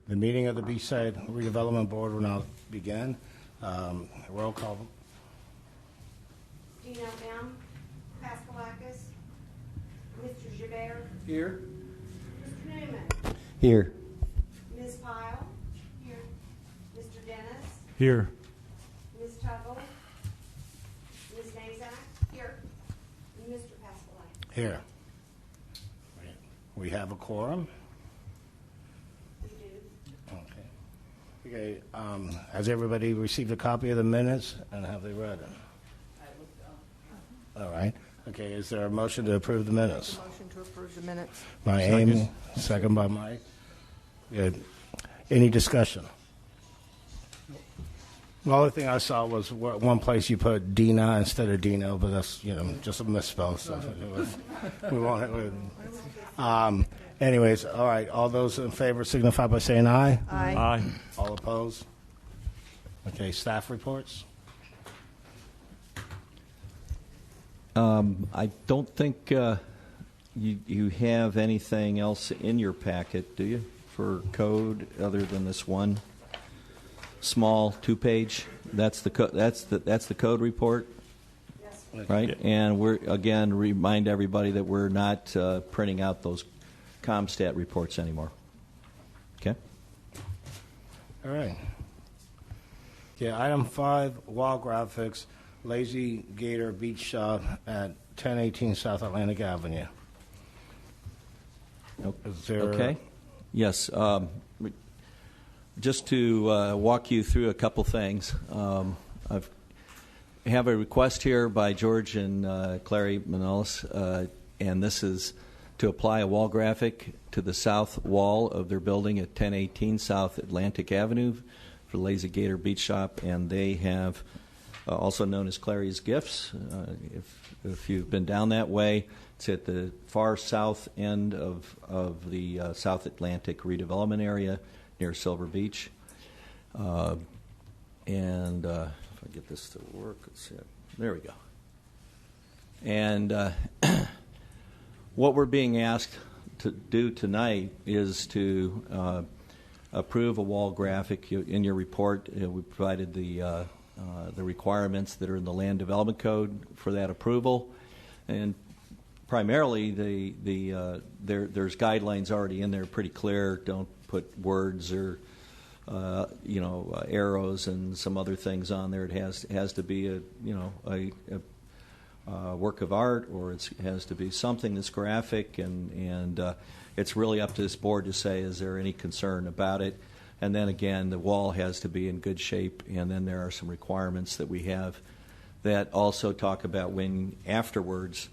The meeting of the Beachside Redevelopment Board will now begin. Roll call. Gino M. Pascalakis. Mr. Gibert. Here. Mr. Newman. Here. Ms. Pyle. Here. Mr. Dennis. Here. Ms. Tuggle. Ms. Nazak. Here. And Mr. Pascalakis. Here. We have a quorum. We do. Okay. Has everybody received a copy of the minutes, and have they read it? All right. Okay, is there a motion to approve the minutes? Motion to approve the minutes. By Amy, second by Mike. Good. Any discussion? The only thing I saw was one place you put Dina instead of Dino, but that's, just a misspell. So we won't. Anyways, all right. All those in favor signify by saying aye. Aye. Aye. All opposed? Okay, staff reports? I don't think you have anything else in your packet, do you, for code other than this one small 2-page? That's the code report, Yes. right? Yeah. And we're again remind everybody that we're not printing out those ComStat reports anymore. Okay. All right. Okay, item 5, wall graphics, Lazy Gator Beach Shop at 1018 South Atlantic Avenue. Is there... Okay. Yes. Just to walk you through a couple things, I have a request here by George and Clary Manolis, and this is to apply a wall graphic to the south wall of their building at 1018 South Atlantic Avenue for Lazy Gator Beach Shop, and they have also known as Clary's Gifts. If you've been down that way, it's at the far south end of the South Atlantic redevelopment area near Silver Beach. And if I get this to work, let's see. There we go. And what we're being asked to do tonight is to approve a wall graphic. In your report, we provided the requirements that are in the Land Development Code for that approval, and primarily there's guidelines already in there, pretty clear. Don't put words or arrows and some other things on there. It has to be a work of art, or it has to be something that's graphic, and it's really up to this board to say, is there any concern about it? And then again, the wall has to be in good shape, and then there are some requirements that we have that also talk about when afterwards,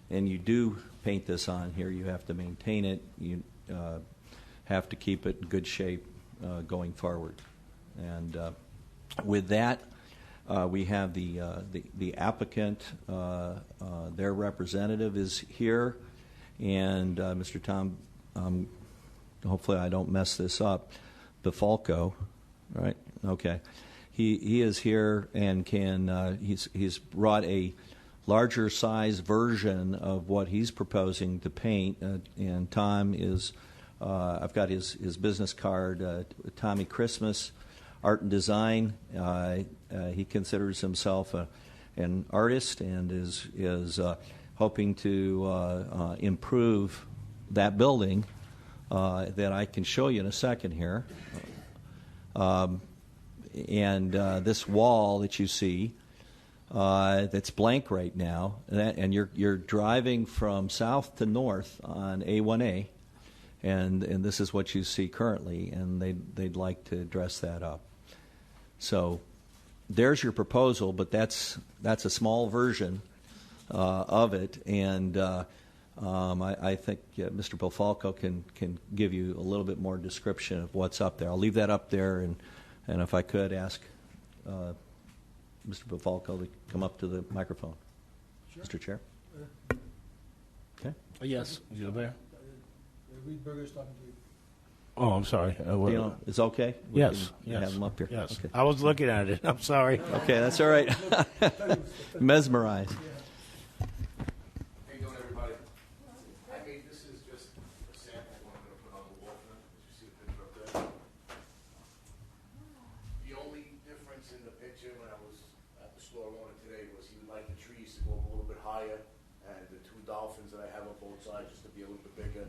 and you do paint this on here, you have to maintain it, you have to keep it in good shape going forward. And with that, we have the applicant, their representative is here, and Mr. Tom, hopefully I don't mess this up, Befalco, right? Okay. He is here and he's brought a larger size version of what he's proposing to paint, and Tom is, I've got his business card, Tommy Christmas, Art and Design. He considers himself an artist and is hoping to improve that building that I can show you in a second here. And this wall that you see that's blank right now, and you're driving from south to north on A1A, and this is what you see currently, and they'd like to dress that up. So there's your proposal, but that's a small version of it, and I think Mr. Bofalco can give you a little bit more description of what's up there. I'll leave that up there, and if I could ask Mr. Bofalco to come up to the microphone. Sure. Mr. Chair. Okay. Yes, you there? Reed Berger's talking to you. Oh, I'm sorry. It's okay? We Yes. can have him up here. Yes. Okay. I was looking at it. I'm sorry. Okay, that's all right. Mesmerized. How you doing, everybody? This is just a sample I'm going to put on the wall. Did you see the picture up there? higher, and the two dolphins that I have on both sides just to be a little bit bigger,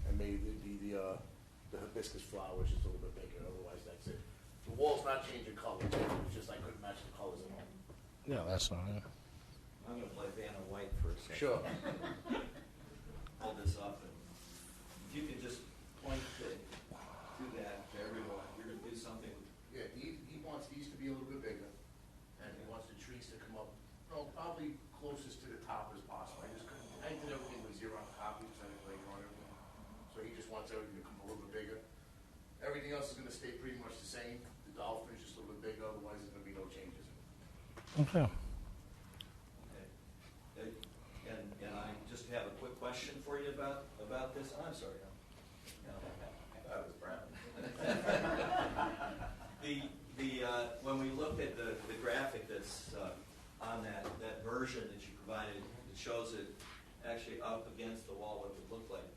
and maybe the hibiscus flower, which is a little bit bigger. Otherwise, that's it. The wall's not changing color. It's just I couldn't match the colors at all. Yeah, that's fine. I'm going to play Vanna White for a second. Sure. Hold this up. And if you can just point to that to everyone. You're going to do something. Yeah, he wants these to be a little bit bigger, and he wants the trees to come up, probably closest to the top as possible. I did everything with zero copies, I didn't like on everything. So he just wants everything to come a little bit bigger. Everything else is gonna stay pretty much the same. The dolphin is just a little bit bigger, otherwise there's gonna be no changes. Okay. Okay. And I just have a quick question for you about this. I'm sorry. I was proud. When we looked at the graphic that's on that version that you provided, it shows it actually up against the wall what it would look like.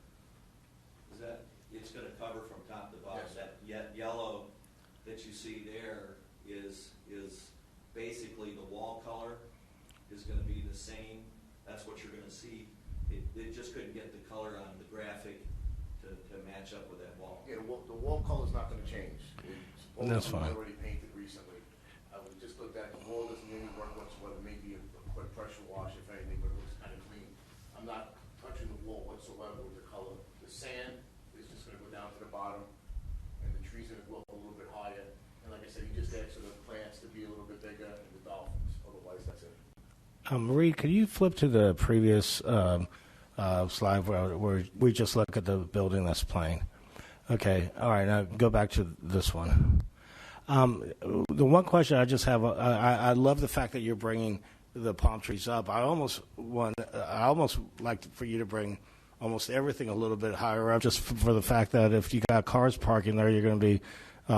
Is that it's going to cover from top to bottom? Yes. That yellow that you see there is basically the wall color is going to be the same. That's what you're going to see. It just couldn't get the color on the graphic to match up with that wall. Yeah, the wall color's not gonna change. That's fine. It's already painted recently. We just looked at, the wall doesn't need any work whatsoever, maybe a quick pressure wash if anything, but it looks kind of clean. I'm not touching the wall whatsoever with the color. The sand is just gonna go down to the bottom, and the trees are gonna go up a little bit higher. And like I said, he just asked for the plants to be a little bit bigger and the dolphins, otherwise that's it. Marie, could you flip to the previous slide where we just look at the building that's playing? Okay, all right, now go back to this one. The one question I just have, I love the fact that you're bringing the palm trees up. I almost like for you to bring almost everything a little bit higher up, just for the fact that if you got cars parking there, you're going to be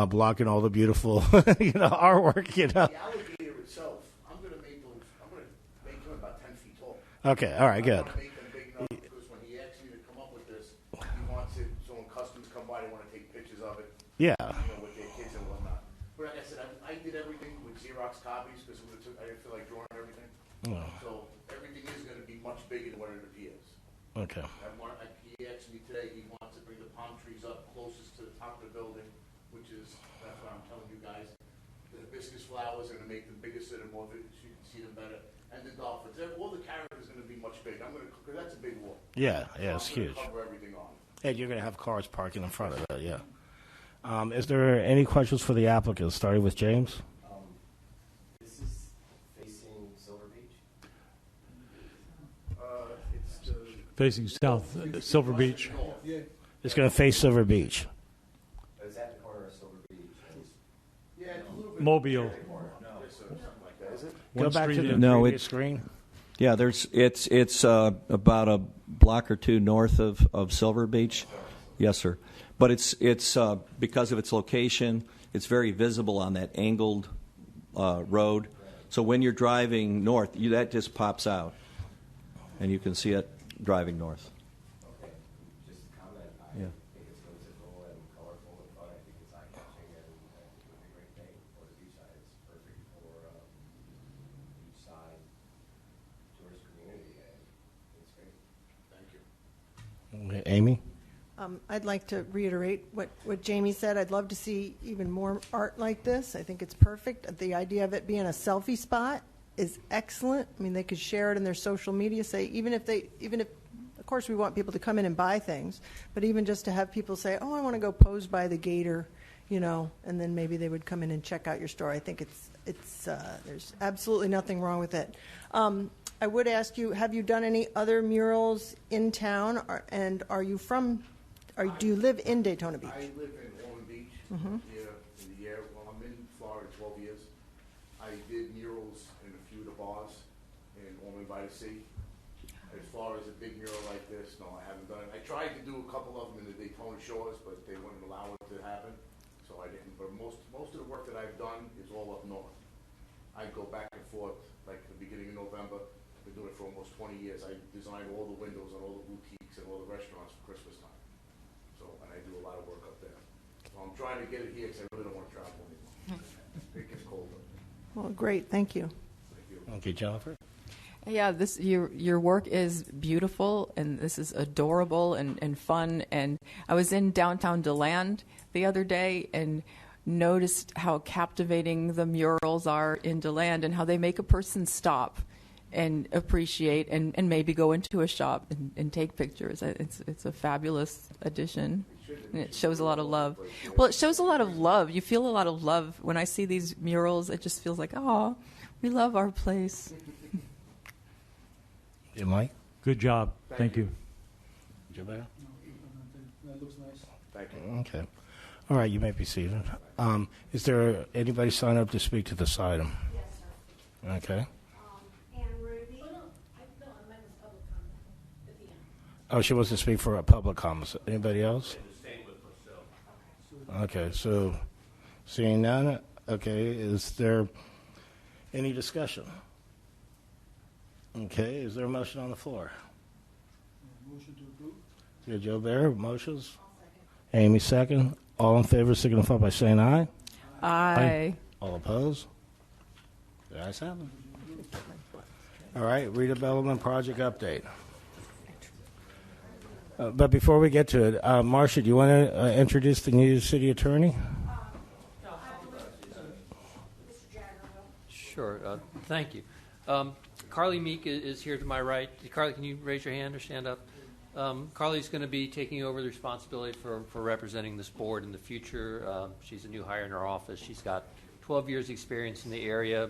blocking all the beautiful, artwork. The alligator itself, I'm gonna make them about 10 feet tall. Okay, all right, good. I want to make them big enough because when he asked me to come up with this, he wants it so when customers come by, they want to take pictures of it, Yeah. with their kids and whatnot. But like I said, I did everything with Xerox copies because I didn't feel like drawing everything. Oh, So everything is going to be much bigger than what it appears. okay. He asked me today, he wants to bring the palm trees up closest to the top of the building, that's what I'm telling you guys. The hibiscus flowers are going to make them bigger so they're more, so you can see them better. And the dolphins, all the characters are going to be much bigger. Because that's a big wall. Yeah, So it's I'm gonna huge. cover everything on. And you're going to have cars parking in front of it, yeah. Is there any questions for the applicant, starting with James? This is facing Silver Beach? It's the Facing south, Silver Beach. north. Yeah, It's going to face Silver Beach. Is that the corner of Silver Beach? Yeah, it's a little bit. Mobile. Yes, sir, something like that. Is it? Go One back to street the in. No, previous it- screen. Yeah, it's about a block or two north of Silver Beach. Yes, sir. But it's because of its location, it's very visible on that angled road. So when you're driving north, that just pops out, and you can see it driving north. Okay, just a comment. I Yeah. think it's whimsical and colorful and fun. I think it's eye-catching and it would be a great thing for the Beachside. It's perfect for Beachside tourist community, and it's great. Thank you. Okay, Amy? I'd like to reiterate what Jamie said. I'd love to see even more art like this. I think it's perfect. The idea of it being a selfie spot is excellent. I mean, they could share it in their social media, say, even if, of course, we want people to come in and buy things, but even just to have people say, oh, I want to go pose by the gator, and then maybe they would come in and check out your store. I think there's absolutely nothing wrong with it. I would ask you, have you done any other murals in town, do you live in Daytona Beach? I live in Ormond Beach here in the year. Well, I'm in Florida 12 years. I did murals in a few of the bars in Ormond by the Sea. As far as a big mural like this, no, I haven't done it. I tried to do a couple of them in the Daytona shores, but they wouldn't allow it to happen, so I didn't. But most of the work that I've done is all up north. I go back and forth, like the beginning of November. I've been doing it for almost 20 years. I design all the windows on all the boutiques and all the restaurants for Christmas time. And I do a lot of work up there. So I'm trying to get it here because I really don't want to travel anymore. It gets colder. Well, great, thank you. Thank you. Okay, Jennifer? Yeah, your work is beautiful, and this is adorable and fun. And I was in downtown DeLand the other day and noticed how captivating the murals are in DeLand and how they make a person stop and appreciate and maybe go into a shop and take pictures. It's a fabulous addition. And it shows a lot of love. Well, it shows a lot of love. You feel a lot of love when I see these murals. It just feels like, oh, we love our place. Yeah, Mike? Good job. Thank you. Jabbar? That looks nice. Thank you. Okay. All right, you may be seated. Is there anybody signed up to speak to this item? Yes, sir. Okay. And Ruby? No, I meant this public comment at the end. Oh, she wants to speak for a public comments. Anybody else? Okay, so seeing none, okay, is there any discussion? Okay, is there a motion on the floor? Motion to approve? Yeah, Joe Bear, motions? Amy, second. All in favor signify by saying aye. Aye. All opposed? The ayes have it. All right, redevelopment project update. But before we get to it, Marcia, do you want to introduce the new city attorney? Sure. Thank you. Carly Meek is here to my right. Carly, can you raise your hand or stand up? Carly's going to be taking over the responsibility for representing this board in the future. She's a new hire in our office. She's got 12 years experience in the area.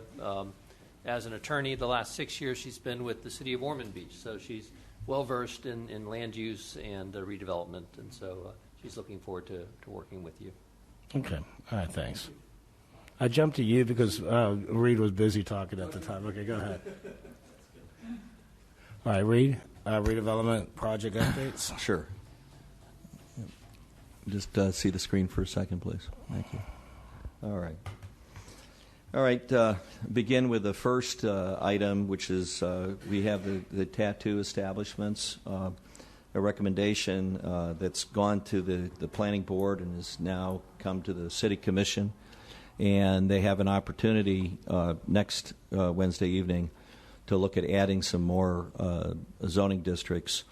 As an attorney, the last 6 years she's been with the city of Ormond Beach. So she's well-versed in land use and redevelopment. And so she's looking forward to working with you. Okay. All right, thanks. I jumped to you because Reed was busy talking at the time. Okay, go ahead. All right, Reed, redevelopment project updates. Sure. Just see the screen for a second, please. Thank you. All right. All right. Begin with the first item, which is we have the tattoo establishments. A recommendation that's gone to the planning board and has now come to the city commission. And they have an opportunity next Wednesday evening to look at adding some more zoning districts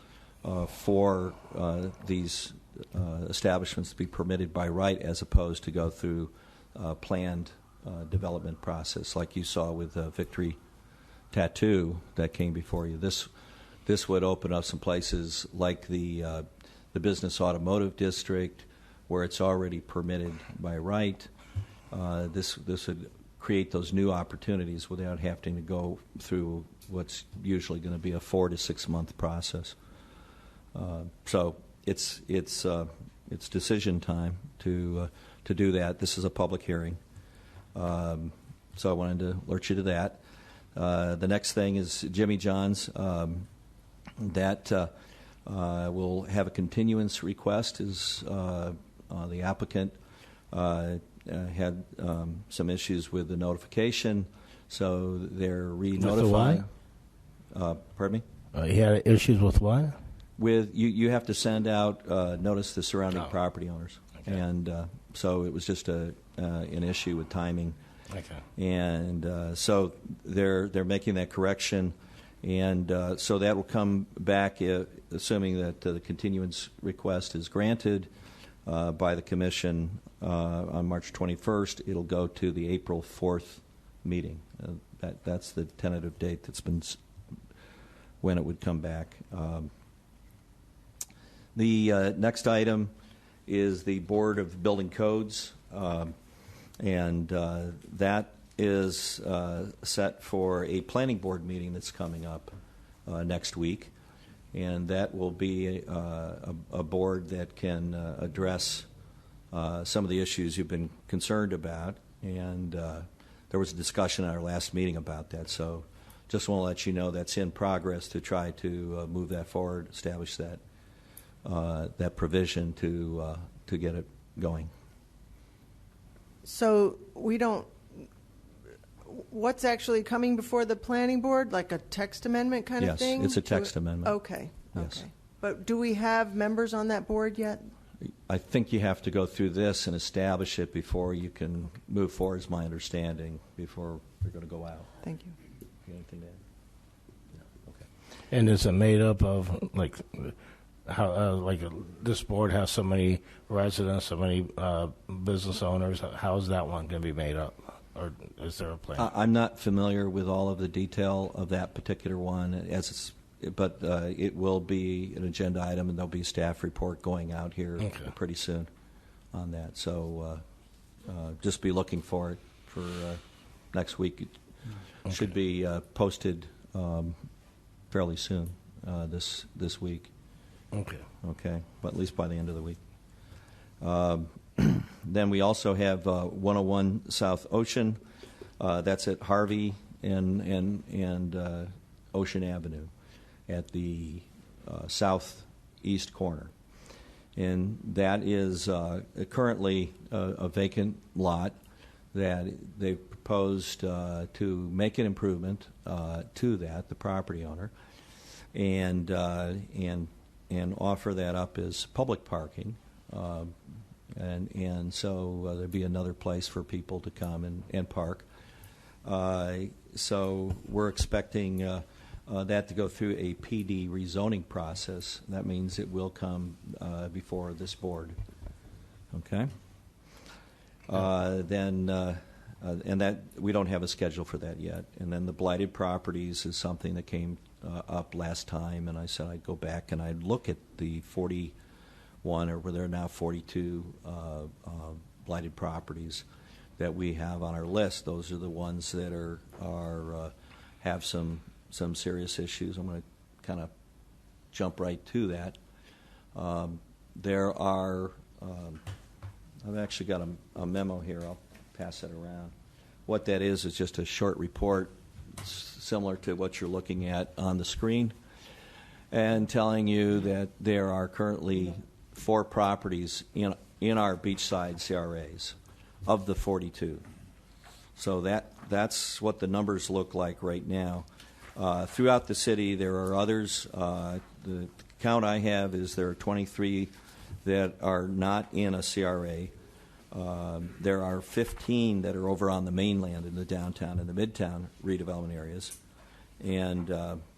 for these establishments to be permitted by right as opposed to go through planned development process like you saw with Victory Tattoo that came before you. This would open up some places like the business automotive district where it's already permitted by right. This would create those new opportunities without having to go through what's usually going to be a 4 to 6 month process. So it's decision time to do that. This is a public hearing, so I wanted to alert you to that. The next thing is Jimmy John's. That will have a continuance request. Is the applicant had some issues with the notification, so they're re-notifying. Pardon me? He had issues with what? With you have to send out notice to surrounding property owners, Okay. and so it was just an issue with timing. Okay. And so they're making that correction, and so that will come back, assuming that the continuance request is granted by the commission on March 21st. It'll go to the April 4th meeting. That's the tentative date that's been when it would come back. The next item is the Board of Building Codes, and that is set for a planning board meeting that's coming up next week, and that will be a board that can address some of the issues you've been concerned about, and there was a discussion at our last meeting about that, so just want to let you know that's in progress to try to move that forward, establish that provision to get it going. So we don't, what's actually coming before the planning board, like a text amendment kind of thing? Yes, it's a text amendment. Okay, Yes. okay. But do we have members on that board yet? I think you have to go through this and establish it before you can move forward, is my understanding, before we're going to go out. Thank you. You got anything to add? And is it made up of like how this board has so many residents, so many business owners? How is that one going to be made up, or is there a plan? I'm not familiar with all of the detail of that particular one, but it will be an agenda item, and there'll be a staff report going out here pretty soon on that. So just be looking for it for next week. It should be posted fairly soon this week. Okay, but at least by the end of the week. Then we also have 101 South Ocean. That's at Harvey and Ocean Avenue at the southeast corner. And that is currently a vacant lot that they've proposed to make an improvement to that, the property owner, and offer that up as public parking. And so there'd be another place for people to come and park. So we're expecting that to go through a PD rezoning process. That means it will come before this board. Okay? And that we don't have a schedule for that yet. And then the blighted properties is something that came up last time, and I said I'd go back and I'd look at the 41, or where there are now 42 blighted properties that we have on our list. Those are the ones that have some serious issues. I'm going to kind of jump right to that. There are, I've actually got a memo here. I'll pass it around. What that is just a short report similar to what you're looking at on the screen, and telling you that there are currently 4 properties in our beachside CRAs of the 42. So that's what the numbers look like right now. Throughout the city, there are others. The count I have is there are 23 that are not in a CRA. There are 15 that are over on the mainland in the downtown and the midtown redevelopment areas, and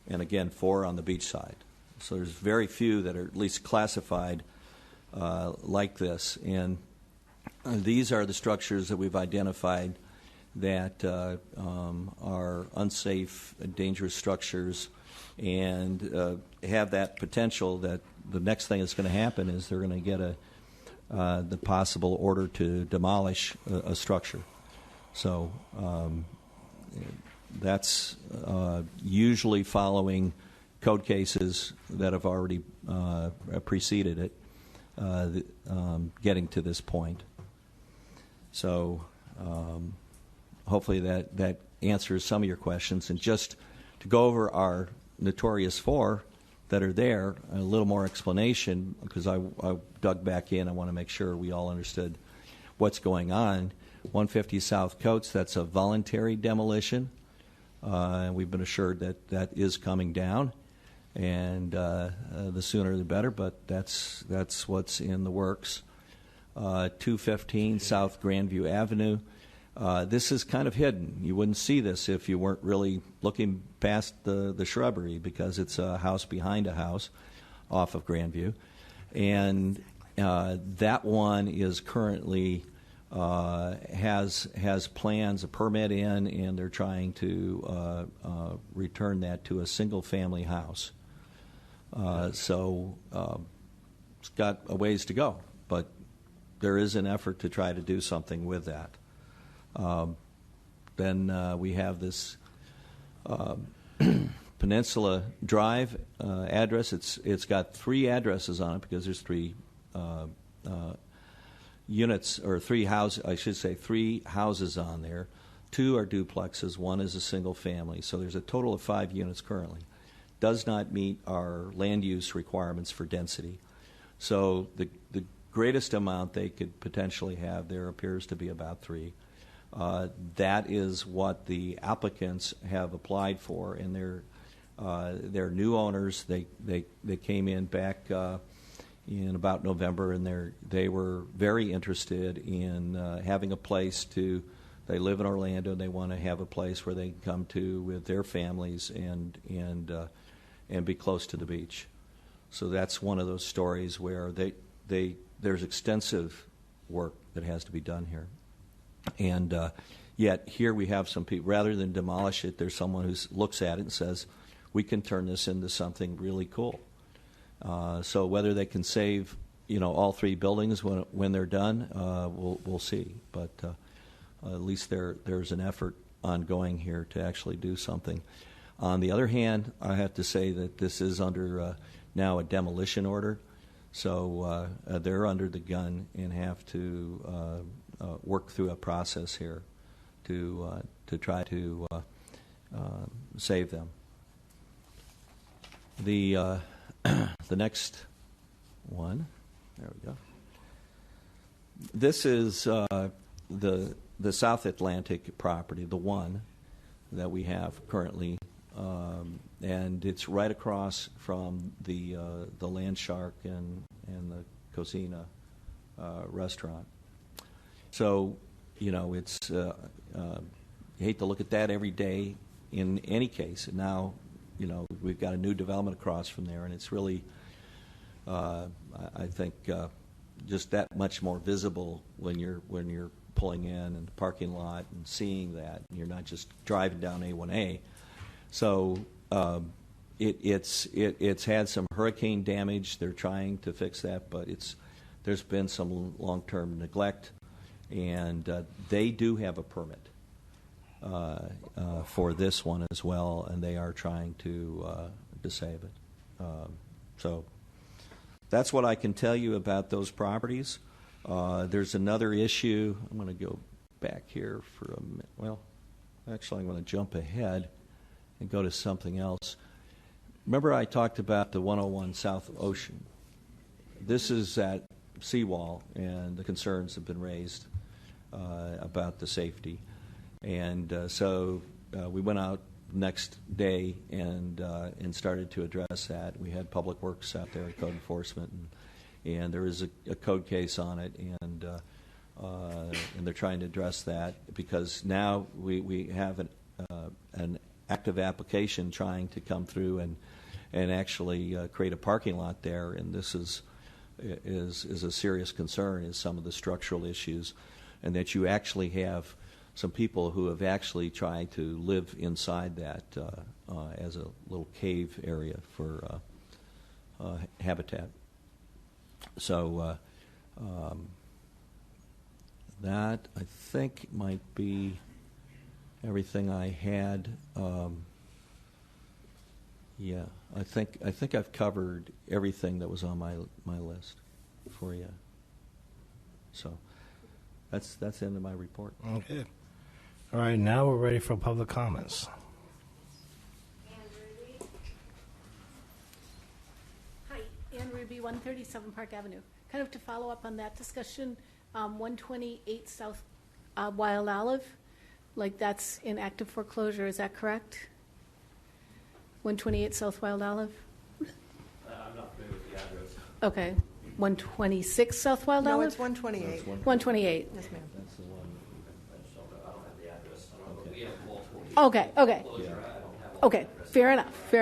again 4 on the beachside. So there's very few that are at least classified like this, and these are the structures that we've identified that are unsafe, dangerous structures, and have that potential that the next thing that's going to happen is they're going to get the possible order to demolish a structure. So that's usually following code cases that have already preceded it, getting to this point. So hopefully that answers some of your questions. And just to go over our notorious 4 that are there, a little more explanation, because I dug back in. I want to make sure we all understood what's going on. 150 South Coates, that's a voluntary demolition. We've been assured that is coming down, and the sooner the better, but that's what's in the works. 215 South Grandview Avenue. This is kind of hidden. You wouldn't see this if you weren't really looking past the shrubbery, because it's a house behind a house off of Grandview. And that one is currently has plans, a permit in, and they're trying to return that to a single-family house. So it's got a ways to go, but there is an effort to try to do something with that. Then we have this Peninsula Drive address. It's got 3 addresses on it because there's 3 units, or 3 houses. I should say 3 houses on there. 2 are duplexes. 1 is a single family. So there's a total of 5 units currently. Does not meet our land use requirements for density. So the greatest amount they could potentially have there appears to be about 3. That is what the applicants have applied for, and they're new owners. They came in back in about November, and they were very interested in having a place to. They live in Orlando, and they want to have a place where they can come to with their families and and be close to the beach. So that's one of those stories where there's extensive work that has to be done here. And yet here we have some people, rather than demolish it, there's someone who looks at it and says, we can turn this into something really cool. So whether they can save, all three buildings when they're done, we'll see. But at least there's an effort ongoing here to actually do something. On the other hand, I have to say that this is under now a demolition order. So they're under the gun and have to work through a process here to try to save them. The next one, there we go. This is the South Atlantic property, the one that we have currently, and it's right across from the Land Shark and the Cocina restaurant. So, it's you hate to look at that every day in any case. And now, we've got a new development across from there, and it's really, I think, just that much more visible when you're pulling in and the parking lot and seeing that. And you're not just driving down A1A. So it's had some hurricane damage. They're trying to fix that, but there's been some long-term neglect, and they do have a permit for this one as well, and they are trying to save it. So that's what I can tell you about those properties. There's another issue. I'm going to go back here for a minute. Well, actually, I'm going to jump ahead and go to something else. Remember I talked about the 101 South Ocean. This is that seawall, and the concerns have been raised about the safety. And so we went out next day and started to address that. We had Public Works out there, code enforcement, and there is a code case on it, and they're trying to address that because now we have an active application trying to come through and actually create a parking lot there, and this is a serious concern, is some of the structural issues, and that you actually have some people who have actually tried to live inside that as a little cave area for habitat. So that, I think, might be everything I had. Yeah, I think I've covered everything that was on my list for you. So that's the end of my report. Okay. All right, now we're ready for public comments. Hi, Ann Ruby, 137 Park Avenue. Kind of to follow up on that discussion, 128 South Wild Olive, like that's in active foreclosure, is that correct? 128 South Wild Olive? I'm not familiar with the address. Okay. 126 South Wild No, Olive? it's 128. 128. Yes, ma'am. That's the one. I don't have the address. We have multiple. Okay, okay. I don't have Okay, fair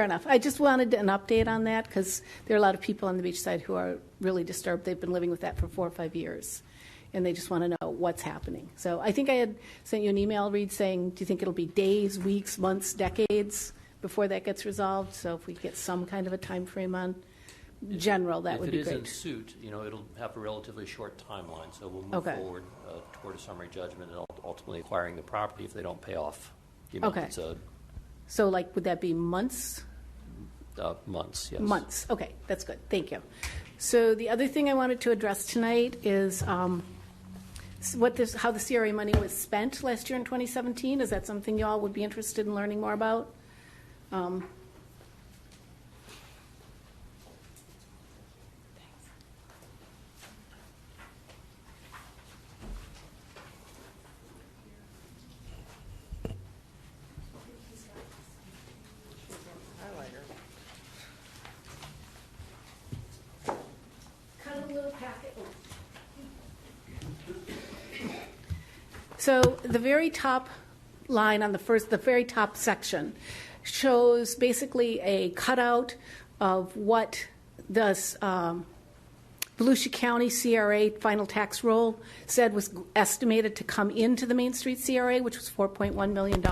enough. I just wanted an update on that because there are a lot of people on the Beachside who are really disturbed. They've been living with that for 4 or 5 years, and they just want to know what's happening. So I think I had sent you an email, Reed, saying, do you think it'll be days, weeks, months, decades before that gets resolved? So if we get some kind of a time frame on general, that would be great. If it is in suit, it'll have a relatively short timeline, so we'll move forward toward a summary judgment and ultimately acquiring the property if they don't pay off. Okay. So, would that be months? Months, yes. Months. Okay, that's good. Thank you. So the other thing I wanted to address tonight is how the CRA money was spent last year in 2017. Is that something you all would be interested in learning more about? So the very top line on the very top section shows basically a cutout of what the Volusia County CRA final tax roll said was estimated to come into the Main Street CRA, which was $4.1 million.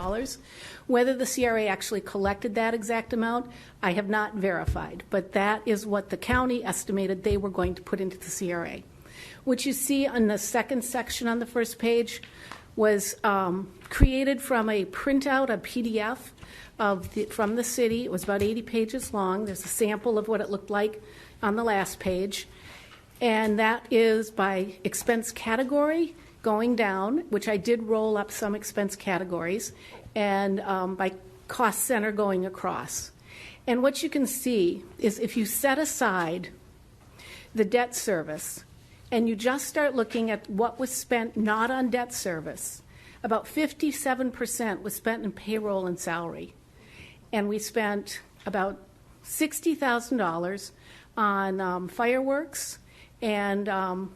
Whether the CRA actually collected that exact amount, I have not verified, but that is what the county estimated they were going to put into the CRA. What you see on the second section on the first page was created from a printout, a PDF from the city. It was about 80 pages long. There's a sample of what it looked like on the last page. And that is by expense category going down, which I did roll up some expense categories, and by cost center going across. And what you can see is if you set aside the debt service and you just start looking at what was spent not on debt service, about 57% was spent in payroll and salary. And we spent about $60,000 on fireworks and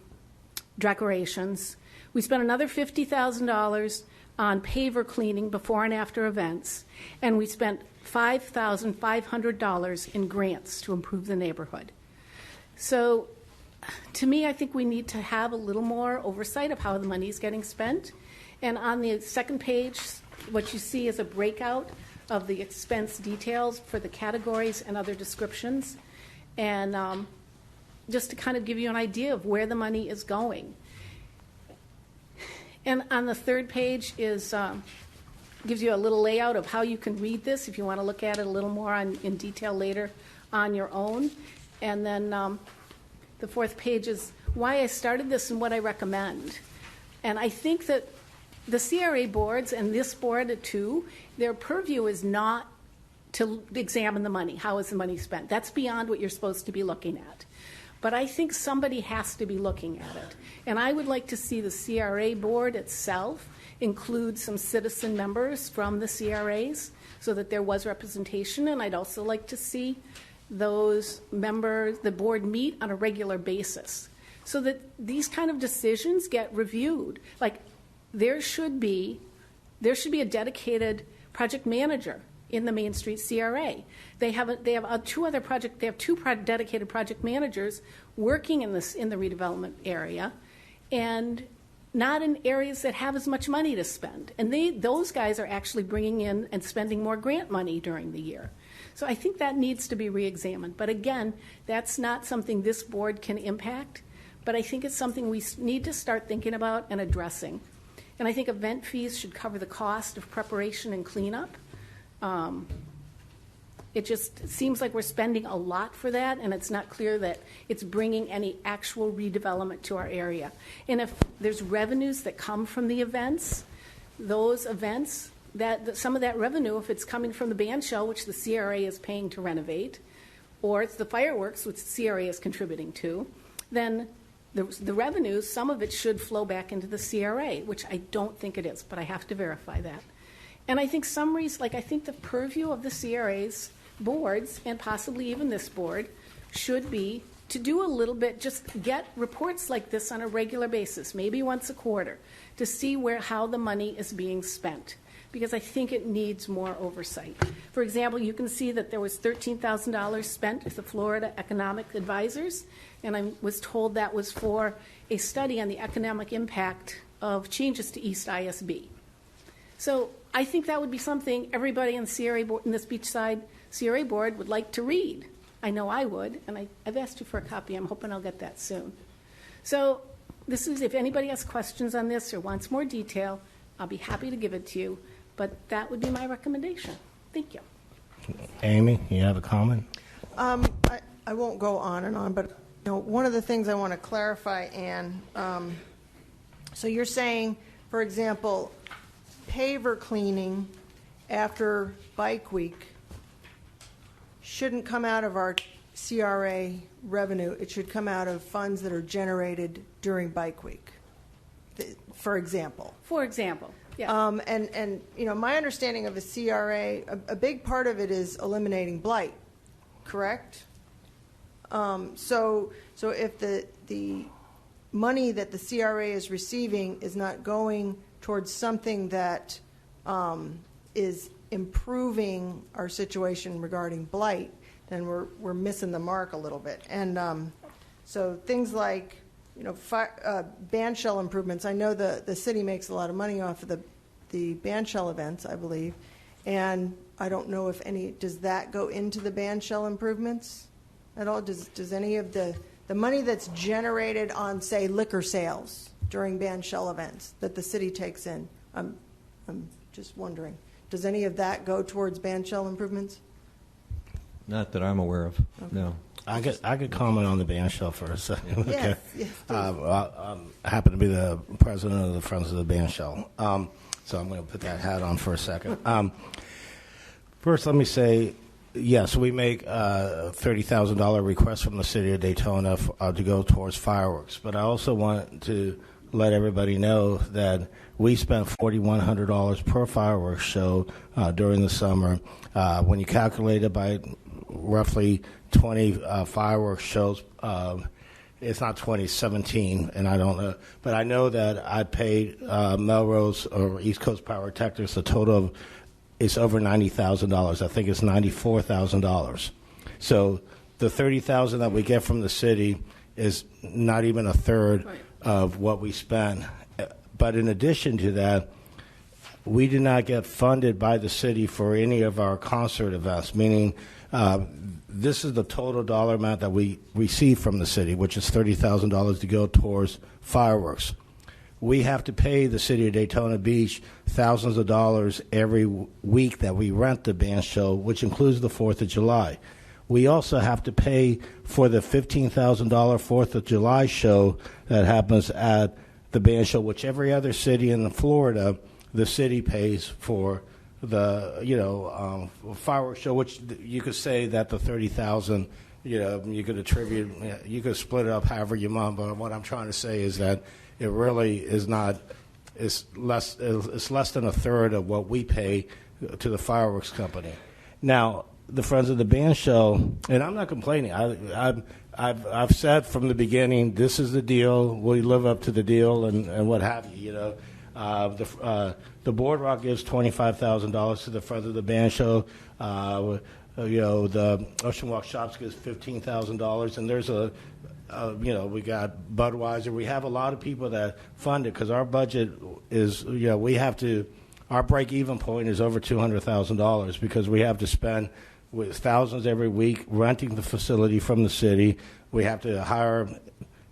decorations. We spent another $50,000 on paver cleaning before and after events, and we spent $5,500 in grants to improve the neighborhood. So to me, I think we need to have a little more oversight of how the money is getting spent. And on the second page, what you see is a breakout of the expense details for the categories and other descriptions. And just to kind of give you an idea of where the money is going. And on the third page is gives you a little layout of how you can read this if you want to look at it a little more in detail later on your own. And then the fourth page is why I started this and what I recommend. And I think that the CRA boards and this board too, their purview is not to examine the money. How is the money spent? That's beyond what you're supposed to be looking at. But I think somebody has to be looking at it. And I would like to see the CRA board itself include some citizen members from the CRAs so that there was representation. And I'd also like to see those members, the board, meet on a regular basis so that these kind of decisions get reviewed. Like there should be a dedicated project manager in the Main Street CRA. They have two dedicated project managers working in the redevelopment area, and not in areas that have as much money to spend. And those guys are actually bringing in and spending more grant money during the year. So I think that needs to be reexamined. But again, that's not something this board can impact, but I think it's something we need to start thinking about and addressing. And I think event fees should cover the cost of preparation and cleanup. It just seems like we're spending a lot for that, and it's not clear that it's bringing any actual redevelopment to our area. And if there's revenues that come from the events, those events, some of that revenue, if it's coming from the band shell, which the CRA is paying to renovate, or it's the fireworks, which the CRA is contributing to, then the revenues, some of it should flow back into the CRA, which I don't think it is, but I have to verify that. And I think I think the purview of the CRA's boards, and possibly even this board, should be to do a little bit, just get reports like this on a regular basis, maybe once a quarter, to see how the money is being spent, because I think it needs more oversight. For example, you can see that there was $13,000 spent with the Florida Economic Advisors, and I was told that was for a study on the economic impact of changes to East ISB. So I think that would be something everybody in the CRA board, in this Beachside CRA board would like to read. I know I would, and I've asked you for a copy. I'm hoping I'll get that soon. So this is, if anybody has questions on this or wants more detail, I'll be happy to give it to you. But that would be my recommendation. Thank you. Amy, you have a comment? I won't go on and on, but one of the things I want to clarify, Ann, so you're saying, for example, paver cleaning after Bike Week shouldn't come out of our CRA revenue. It should come out of funds that are generated during Bike Week, for example. For example, yeah. And my understanding of a CRA, a big part of it is eliminating blight, correct? So if the money that the CRA is receiving is not going towards something that is improving our situation regarding blight, then we're missing the mark a little bit. And so things like, band shell improvements. I know the city makes a lot of money off of the band shell events, I believe, and I don't know if does that go into the band shell improvements at all? Does any of the money that's generated on, say, liquor sales during band shell events that the city takes in, I'm just wondering, does any of that go towards band shell improvements? Not that I'm aware of. Okay. No. I could comment on the band shell for a second. Yes, Okay. yes, I happen to be the president of the Friends of the Band Shell, so I'm going to put that hat on for a second. First, let me say, yes, we make a $30,000 request from the city of Daytona to go towards fireworks, but I also want to let everybody know that we spend $4,100 per fireworks show during the summer. When you calculate it by roughly 20 fireworks shows, it's not 20, 17, and I don't know. But I know that I paid Melrose or East Coast Pyrotechnics a total of, it's over $90,000. I think it's $94,000. So the $30,000 that we get from the city is not even a third of what we spend. But in addition to that, we did not get funded by the city for any of our concert events, meaning this is the total dollar amount that we receive from the city, which is $30,000 to go towards fireworks. We have to pay the city of Daytona Beach thousands of dollars every week that we rent the band show, which includes the 4th of July. We also have to pay for the $15,000 4th of July show that happens at the band show, which every other city in Florida, the city pays for the fireworks show, which you could say that the 30,000, you could attribute, you could split it up however you want. But what I'm trying to say is that it really is not. It's less than a third of what we pay to the fireworks company. Now, the Friends of the Band Show, and I'm not complaining. I've said from the beginning, this is the deal. We live up to the deal, and what have you. The Boardwalk gives $25,000 to the Friends of the Band Show. The Ocean Walk Shops gives $15,000, and there's we got Budweiser. We have a lot of people that fund it because our budget is, we have to, our break-even point is over $200,000 because we have to spend with thousands every week renting the facility from the city. We have to hire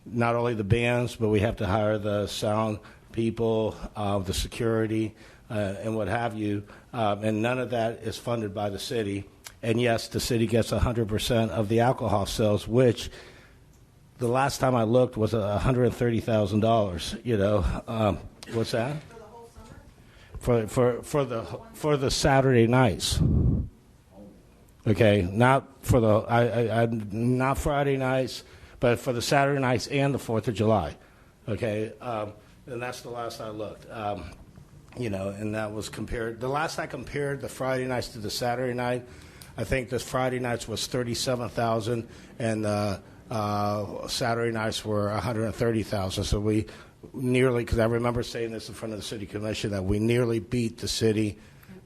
not only the bands, but we have to hire the sound people, the security, and what have you. And none of that is funded by the city. And yes, the city gets 100% of the alcohol sales, which the last time I looked was $130,000. What's that? For the Saturday nights. Okay, not for not Friday nights, but for the Saturday nights and the 4th of July. Okay, and that's the last I looked. And that was compared. The last I compared the Friday nights to the Saturday night, I think the Friday nights was $37,000 and Saturday nights were $130,000. So we nearly, because I remember saying this in front of the city commission, that we nearly beat the city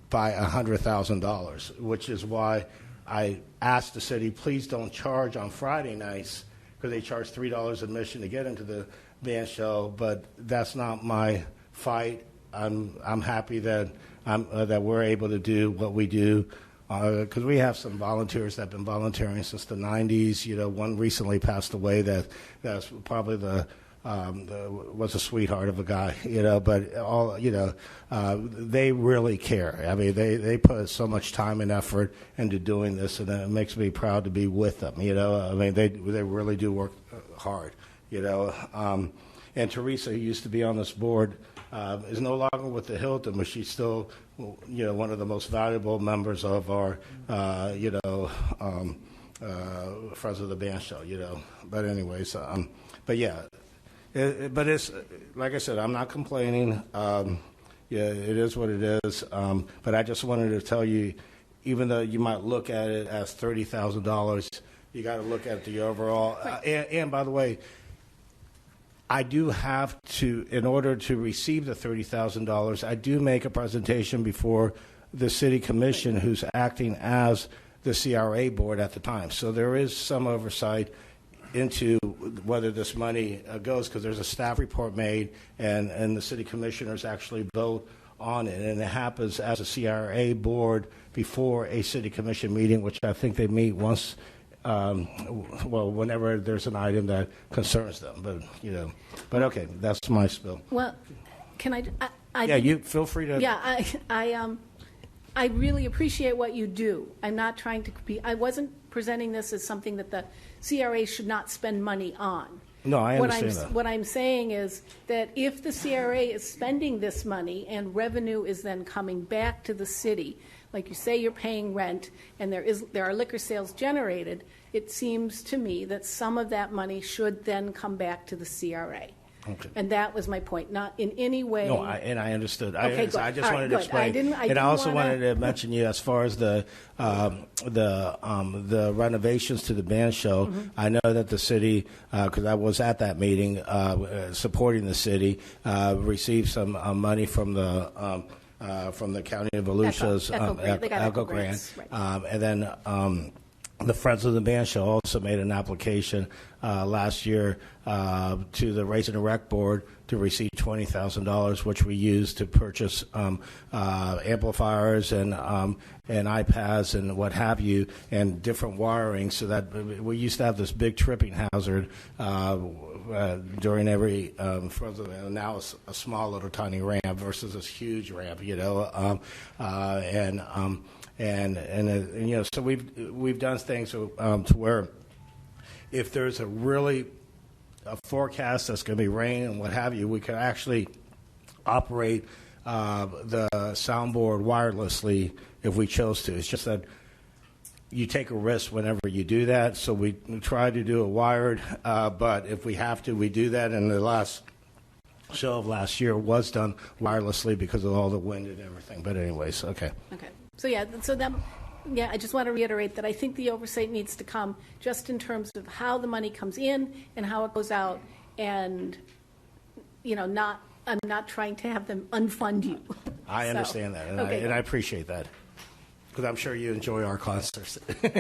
by $100,000, which is why I asked the city, please don't charge on Friday nights, because they charge $3 admission to get into the band show. But that's not my fight. I'm happy that that we're able to do what we do. Because we have some volunteers that have been volunteering since the 90s. One recently passed away that's probably was a sweetheart of a guy, but all, they really care. I mean, they put so much time and effort into doing this, and it makes me proud to be with them, I mean, they really do work hard, and Teresa, who used to be on this board, is no longer with the Hilton, but she's still, one of the most valuable members of our, Friends of the Band Show, But anyways, but yeah, but it's, like I said, I'm not complaining. It is what it is. But I just wanted to tell you, even though you might look at it as $30,000, you got to look at the overall. And by the way, I do have to, in order to receive the $30,000, I do make a presentation before the city commission who's acting as the CRA board at the time. So there is some oversight into whether this money goes, because there's a staff report made, and the city commissioners actually vote on it, and it happens as a CRA board before a city commission meeting, which I think they meet once, whenever there's an item that concerns them. But okay, that's my spill. Well, can I? Yeah, you feel free to. Yeah, I really appreciate what you do. I'm not trying to compete. I wasn't presenting this as something that the CRA should not spend money on. No, I understand that. What I'm saying is that if the CRA is spending this money and revenue is then coming back to the city, like you say you're paying rent and there are liquor sales generated, it seems to me that some of that money should then come back to the CRA. Okay. And that was my point, not in any way. No, I understood. Okay, good. I just All wanted right, to explain. I also wanted to mention you as far as the renovations to the band show. Mm-hmm. I know that the city, because I was at that meeting supporting the city, received some money from the County of Volusia's Echo Grant, right. And then. The Friends of the Band Show also made an application last year to the Raise and Rec Board to receive $20,000, which we used to purchase amplifiers and iPads and what have you, and different wiring, so that we used to have this big tripping hazard during every Friends of the, now it's a small little tiny ramp versus this huge ramp, so we've done things to where if there's a forecast that's going to be rain and what have you, we can actually operate the soundboard wirelessly if we chose to. It's just that you take a risk whenever you do that. So we try to do it wired, but if we have to, we do that. And the last show of last year was done wirelessly because of all the wind and everything. But anyways, okay. Okay. So I just want to reiterate that I think the oversight needs to come just in terms of how the money comes in and how it goes out, and I'm not trying to have them unfund you. I understand that, and I appreciate that, because I'm sure you enjoy our concerts. Next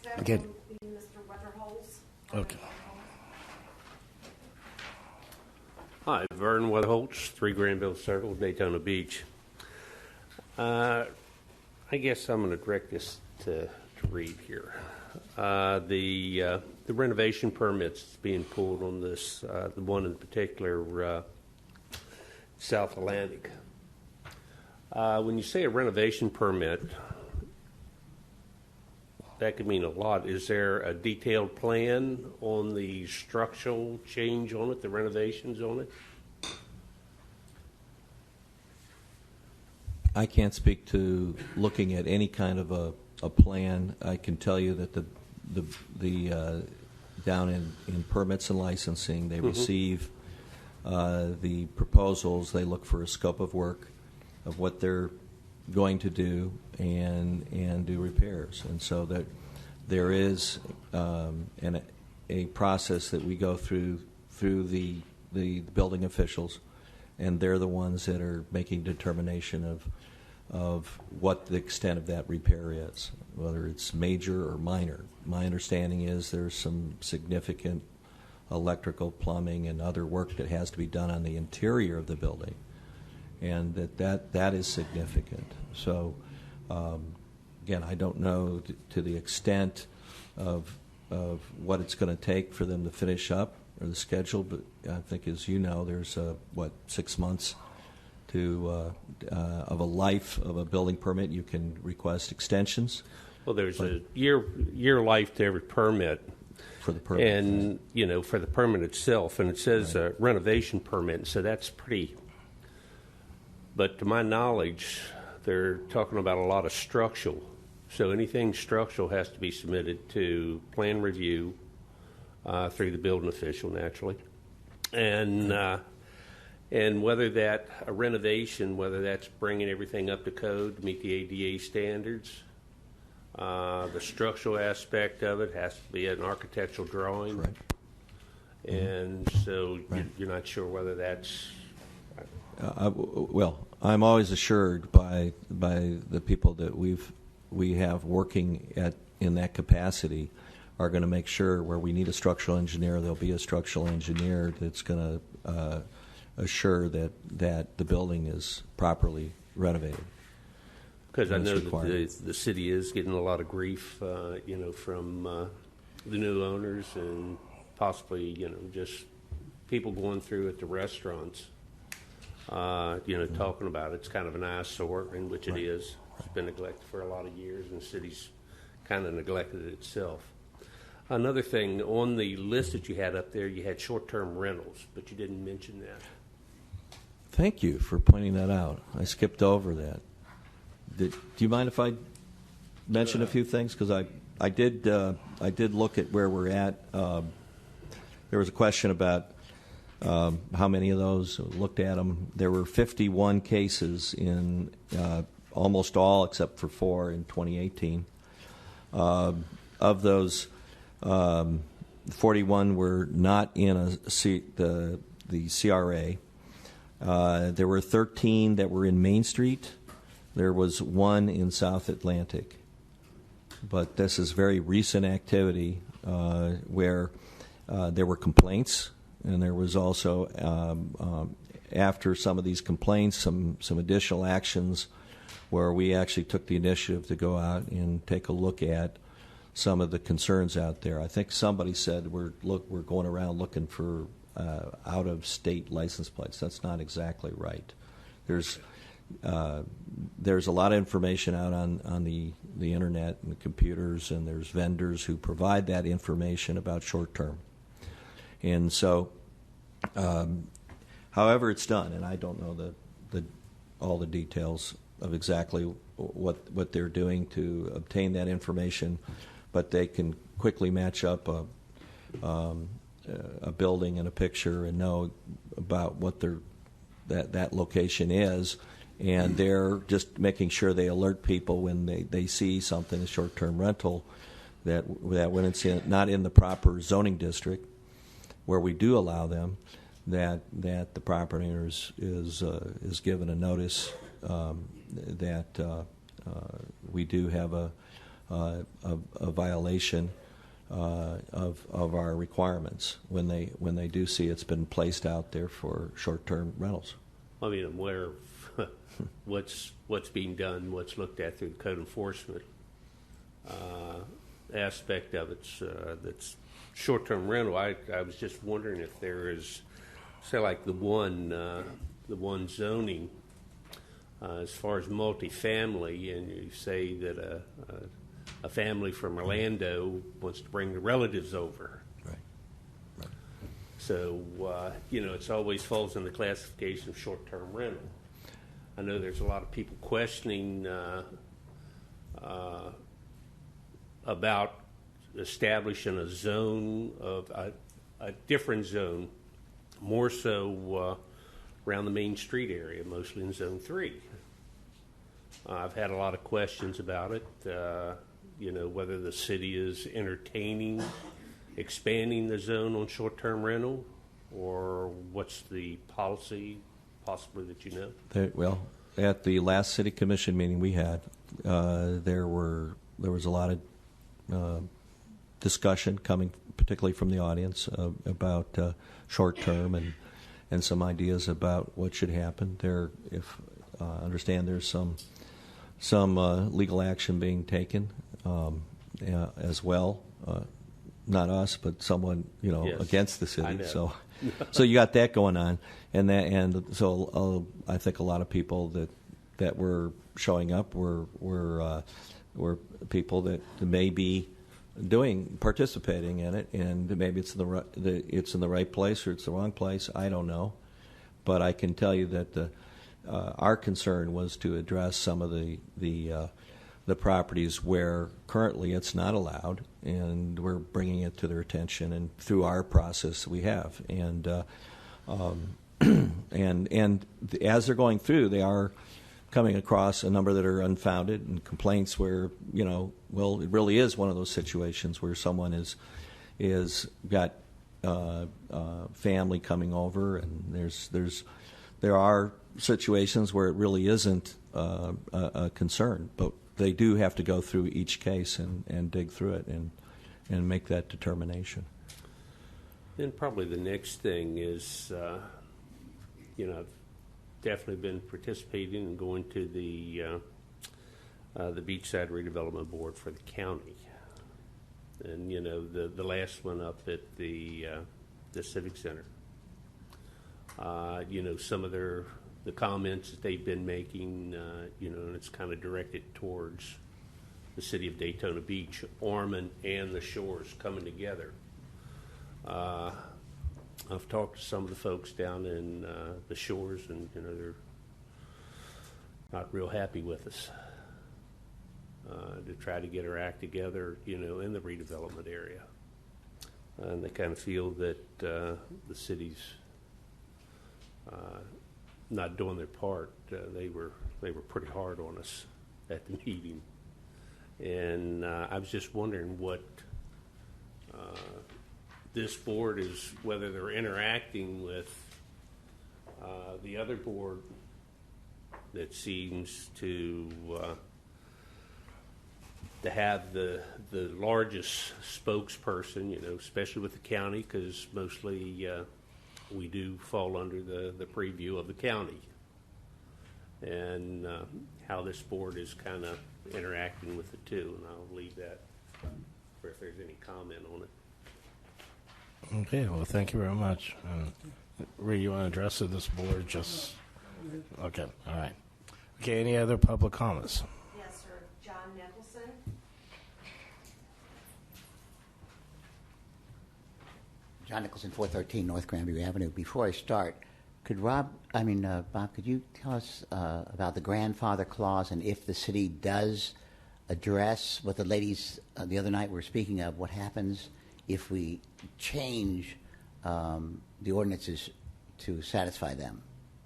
up Okay. will be Mr. Weatherholz. Okay. Hi, Vern Weatherholz, 3 Granville Circle, Daytona Beach. I guess I'm going to direct this to Reed here. The renovation permits being pulled on this, the one in particular, South Atlantic. When you say a renovation permit, that could mean a lot. Is there a detailed plan on the structural change on it, the renovations on it? I can't speak to looking at any kind of a plan. I can tell you that the down in permits and licensing, they receive the proposals. They look for a scope of work of what they're going to do and do repairs, and so that there is a process that we go through the building officials, and they're the ones that are making determination of what the extent of that repair is, whether it's major or minor. My understanding is there's some significant electrical, plumbing, and other work that has to be done on the interior of the building, and that is significant. So, again, I don't know to the extent of what it's going to take for them to finish up or the schedule, but I think, as you know, there's 6 months of a life of a building permit. You can request extensions. Well, there's a year life to every permit. For the permit, and for the permit itself, and it says renovation permit, so that's pretty. But to my knowledge, they're talking about a lot of structural. So anything structural has to be submitted to plan review through the building official, naturally, and whether that a renovation, whether that's bringing everything up to code to meet the ADA standards. The structural aspect of it has to be an architectural drawing. Right. And so you're not sure whether that's, Well, I'm always assured by the people that we have working in that capacity are going to make sure where we need a structural engineer, there'll be a structural engineer that's going to assure that the building is properly renovated. Because I know that the city is getting a lot of grief, from the new owners and possibly, just people going through at the restaurants, talking about it. It's kind of an eyesore, in which it is. It's been neglected for a lot of years, and the city's kind of neglected it itself. Another thing, on the list that you had up there, you had short-term rentals, but you didn't mention that. Thank you for pointing that out. I skipped over that. Do you mind if I mention a few things? Because I did look at where we're at. There was a question about how many of those. Looked at them. There were 51 cases in almost all except for 4 in 2018. Of those, 41 were not in the CRA. There were 13 that were in Main Street. There was 1 in South Atlantic. But this is very recent activity where there were complaints, and there was also, after some of these complaints, some additional actions where we actually took the initiative to go out and take a look at some of the concerns out there. I think somebody said we're going around looking for out-of-state license plates. That's not exactly right. There's a lot of information out on the internet and the computers, and there's vendors who provide that information about short-term. And so, however it's done, and I don't know all the details of exactly what they're doing to obtain that information, but they can quickly match up a building and a picture and know about what that location is, and they're just making sure they alert people when they see something, a short-term rental, that when it's not in the proper zoning district, where we do allow them, that the property owner is given a notice that we do have a violation of our requirements when they do see it's been placed out there for short-term rentals. I mean, I'm aware of what's being done, what's looked at through the code enforcement aspect of it. That's short-term rental. I was just wondering if there is, say, like the one zoning as far as multifamily, and you say that a family from Orlando wants to bring the relatives over. Right. So, it always falls in the classification of short-term rental. I know there's a lot of people questioning about establishing a zone of a different zone, more so around the Main Street area, mostly in Zone 3. I've had a lot of questions about it, whether the city is entertaining expanding the zone on short-term rental, or what's the policy possibly that you know? Well, at the last city commission meeting we had, there was a lot of discussion coming, particularly from the audience, about short-term and some ideas about what should happen. If I understand, there's some legal action being taken as well. Not us, but someone Yes. against the city. I know. So you got that going on, and so I think a lot of people that were showing up were people that may be participating in it, and maybe it's in the right place or it's the wrong place. I don't know, but I can tell you that our concern was to address some of the properties where currently it's not allowed, and we're bringing it to their attention, and through our process we have, and as they're going through, they are coming across a number that are unfounded and complaints where it really is one of those situations where someone is got family coming over, and there's there are situations where it really isn't a concern, but they do have to go through each case and dig through it and make that determination. Then probably the next thing is, I've definitely been participating and going to the Beachside Redevelopment Board for the county, and the last one up at the Civic Center. Some of the comments that they've been making, and it's kind of directed towards the city of Daytona Beach, Ormond, and the shores coming together. I've talked to some of the folks down in the shores, and they're not real happy with us to try to get our act together, in the redevelopment area, and they kind of feel that the city's not doing their part. They were pretty hard on us at the meeting, and I was just wondering what this board is, whether they're interacting with the other board that seems to have the largest spokesperson, especially with the county, because mostly we do fall under the preview of the county, and how this board is kind of interacting with the two, and I'll leave that for if there's any comment on it. Okay, well, thank you very much. Reed, you want to address this board? Okay, all right. Okay, any other public comments? Yes, sir. John Nicholson. John Nicholson, 413 North Granby Avenue. Before I start, Bob, could you tell us about the grandfather clause, and if the city does address what the ladies the other night were speaking of, what happens if we change the ordinances to satisfy them?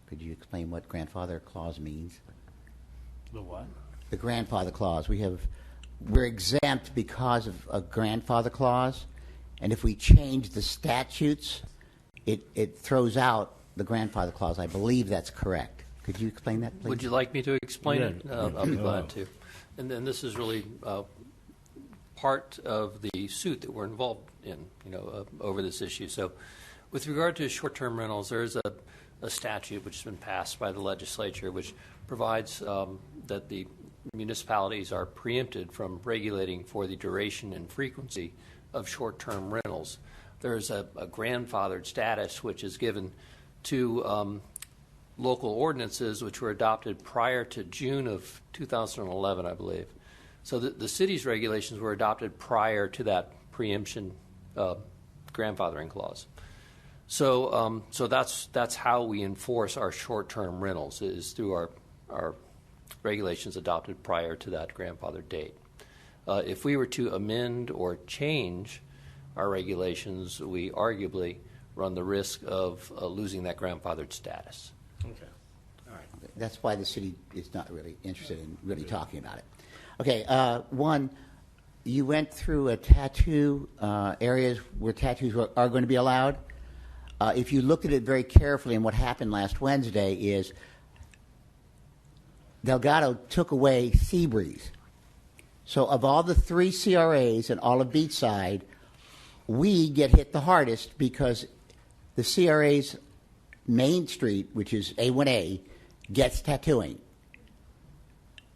Could you explain what grandfather clause means? The what? The grandfather clause. We're exempt because of a grandfather clause, and if we change the statutes, it throws out the grandfather clause. I believe that's correct. Could you explain that, please? Would you like me to explain it? Yeah. I'll be glad to. And then this is really part of the suit that we're involved in, over this issue. So with regard to short-term rentals, there is a statute which has been passed by the legislature which provides that the municipalities are preempted from regulating for the duration and frequency of short-term rentals. There's a grandfathered status which is given to local ordinances which were adopted prior to June of 2011, I believe. So the city's regulations were adopted prior to that preemption grandfathering clause. So that's how we enforce our short-term rentals, is through our regulations adopted prior to that grandfather date. If we were to amend or change our regulations, we arguably run the risk of losing that grandfathered status. Okay. All right. That's why the city is not really interested in really talking about it. Okay, one, you went through a tattoo areas where tattoos are going to be allowed. If you looked at it very carefully, and what happened last Wednesday is Delgado took away Seabreeze. So of all the 3 CRAs and all of Beachside, we get hit the hardest because the CRA's Main Street, which is A1A, gets tattooing.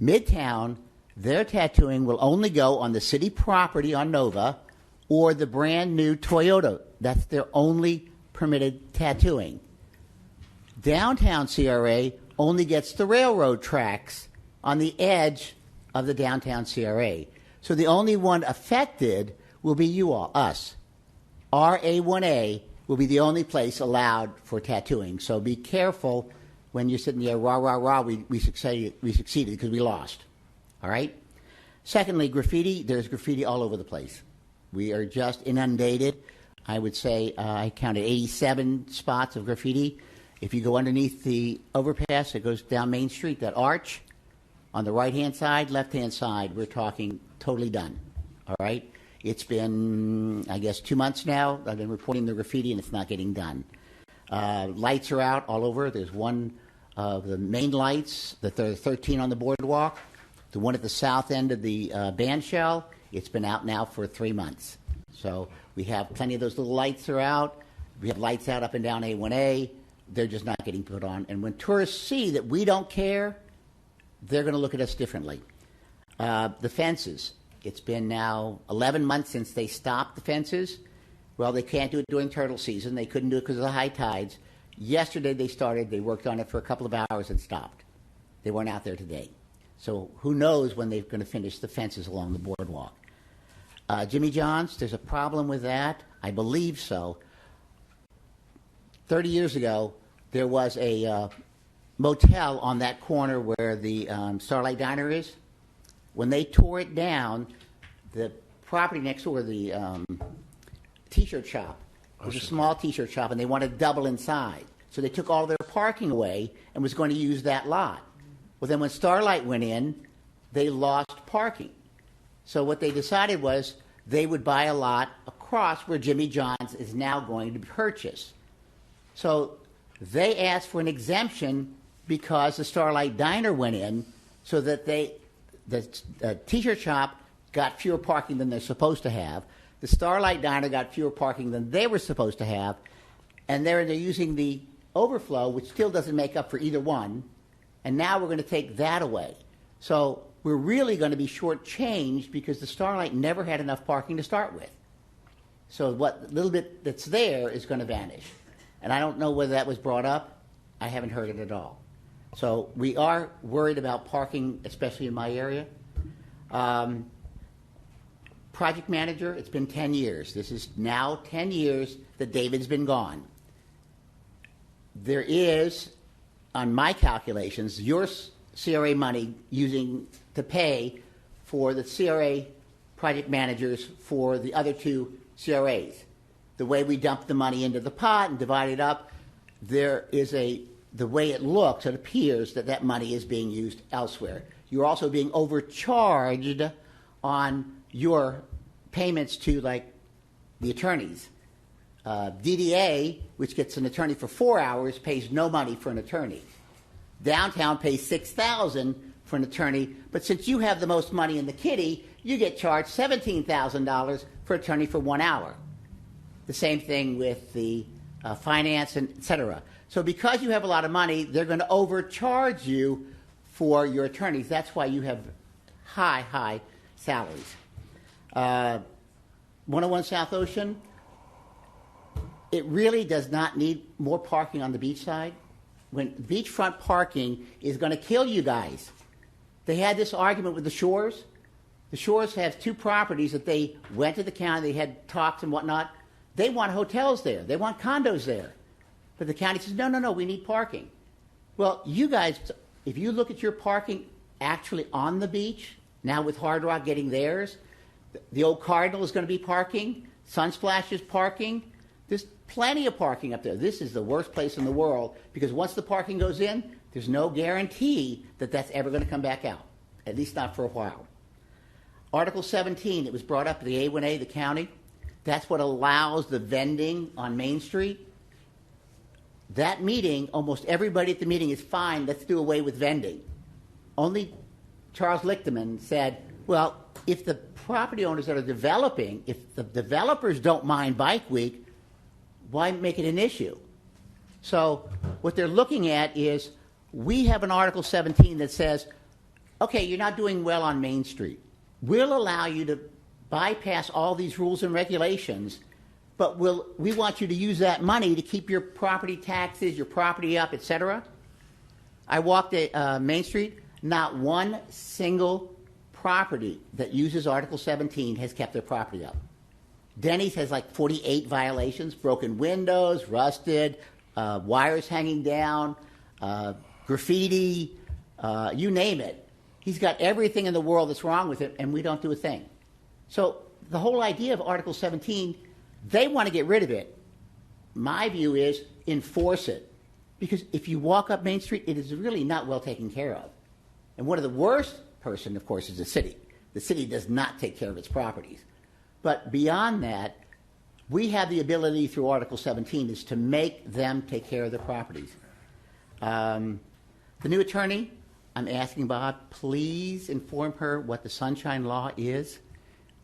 Midtown, their tattooing will only go on the city property on Nova or the brand new Toyota. That's their only permitted tattooing. Downtown CRA only gets the railroad tracks on the edge of the downtown CRA. So the only one affected will be you all, us. Our A1A will be the only place allowed for tattooing. So be careful when you're sitting there, rah, rah, rah, we succeeded because we lost. All right? Secondly, graffiti. There's graffiti all over the place. We are just inundated. I would say I counted 87 spots of graffiti. If you go underneath the overpass that goes down Main Street, that arch, on the right-hand side, left-hand side, we're talking totally done. All right? It's been, I guess, 2 months now. I've been reporting the graffiti, and it's not getting done. Lights are out all over. There's one of the main lights, the 13 on the boardwalk. The one at the south end of the band shell, it's been out now for 3 months. So we have plenty of those little lights are out. We have lights out up and down A1A. They're just not getting put on. And when tourists see that we don't care, they're going to look at us differently. The fences. It's been now 11 months since they stopped the fences. Well, they can't do it during turtle season. They couldn't do it because of the high tides. Yesterday they started. They worked on it for a couple of hours and stopped. They weren't out there today. So who knows when they're going to finish the fences along the boardwalk. Jimmy John's, there's a problem with that. I believe so. 30 years ago, there was a motel on that corner where the Starlight Diner is. When they tore it down, the property next door, the T-shirt shop, was a small T-shirt shop, and they wanted double inside. So they took all their parking away and was going to use that lot. Well, then when Starlight went in, they lost parking. So what they decided was they would buy a lot across where Jimmy John's is now going to be purchased. So they asked for an exemption because the Starlight Diner went in so that the T-shirt shop got fewer parking than they're supposed to have. The Starlight Diner got fewer parking than they were supposed to have. And they're using the overflow, which still doesn't make up for either one. And now we're going to take that away. So we're really going to be shortchanged because the Starlight never had enough parking to start with. So what little bit that's there is going to vanish. And I don't know whether that was brought up. I haven't heard it at all. So we are worried about parking, especially in my area. Project manager, it's been 10 years. This is now 10 years that David's been gone. There is, on my calculations, your CRA money using to pay for the CRA project managers for the other two CRAs. The way we dump the money into the pot and divide it up, there is the way it looks, it appears that that money is being used elsewhere. You're also being overcharged on your payments to, like, the attorneys. DDA, which gets an attorney for 4 hours, pays no money for an attorney. Downtown pays $6,000 for an attorney, but since you have the most money in the kitty, you get charged $17,000 for an attorney for 1 hour. The same thing with the finance, and et cetera. So because you have a lot of money, they're going to overcharge you for your attorneys. That's why you have high salaries. 101 South Ocean, it really does not need more parking on the beachside. When beachfront parking is going to kill you guys. They had this argument with the Shores. The Shores have two properties that they went to the county, they had talks and whatnot. They want hotels there. They want condos there. But the county says, no, we need parking. Well, you guys, if you look at your parking actually on the beach, now with Hard Rock getting theirs, the old Cardinal is going to be parking, Sunsplash is parking. There's plenty of parking up there. This is the worst place in the world because once the parking goes in, there's no guarantee that that's ever going to come back out, at least not for a while. Article 17, it was brought up at the A1A, the county. That's what allows the vending on Main Street. That meeting, almost everybody at the meeting is fine, let's do away with vending. Only Charles Lichterman said, well, if the property owners that are developing, if the developers don't mind Bike Week, why make it an issue? So what they're looking at is we have an Article 17 that says, okay, you're not doing well on Main Street. We'll allow you to bypass all these rules and regulations, but we want you to use that money to keep your property taxes, your property up, et cetera. I walked at Main Street. Not one single property that uses Article 17 has kept their property up. Denny's has like 48 violations, broken windows, rusted, wires hanging down, graffiti, you name it. He's got everything in the world that's wrong with it, and we don't do a thing. So the whole idea of Article 17, they want to get rid of it. My view is enforce it. Because if you walk up Main Street, it is really not well taken care of. And one of the worst person, of course, is the city. The city does not take care of its properties. But beyond that, we have the ability through Article 17 is to make them take care of their properties. The new attorney, I'm asking Bob, please inform her what the Sunshine Law is.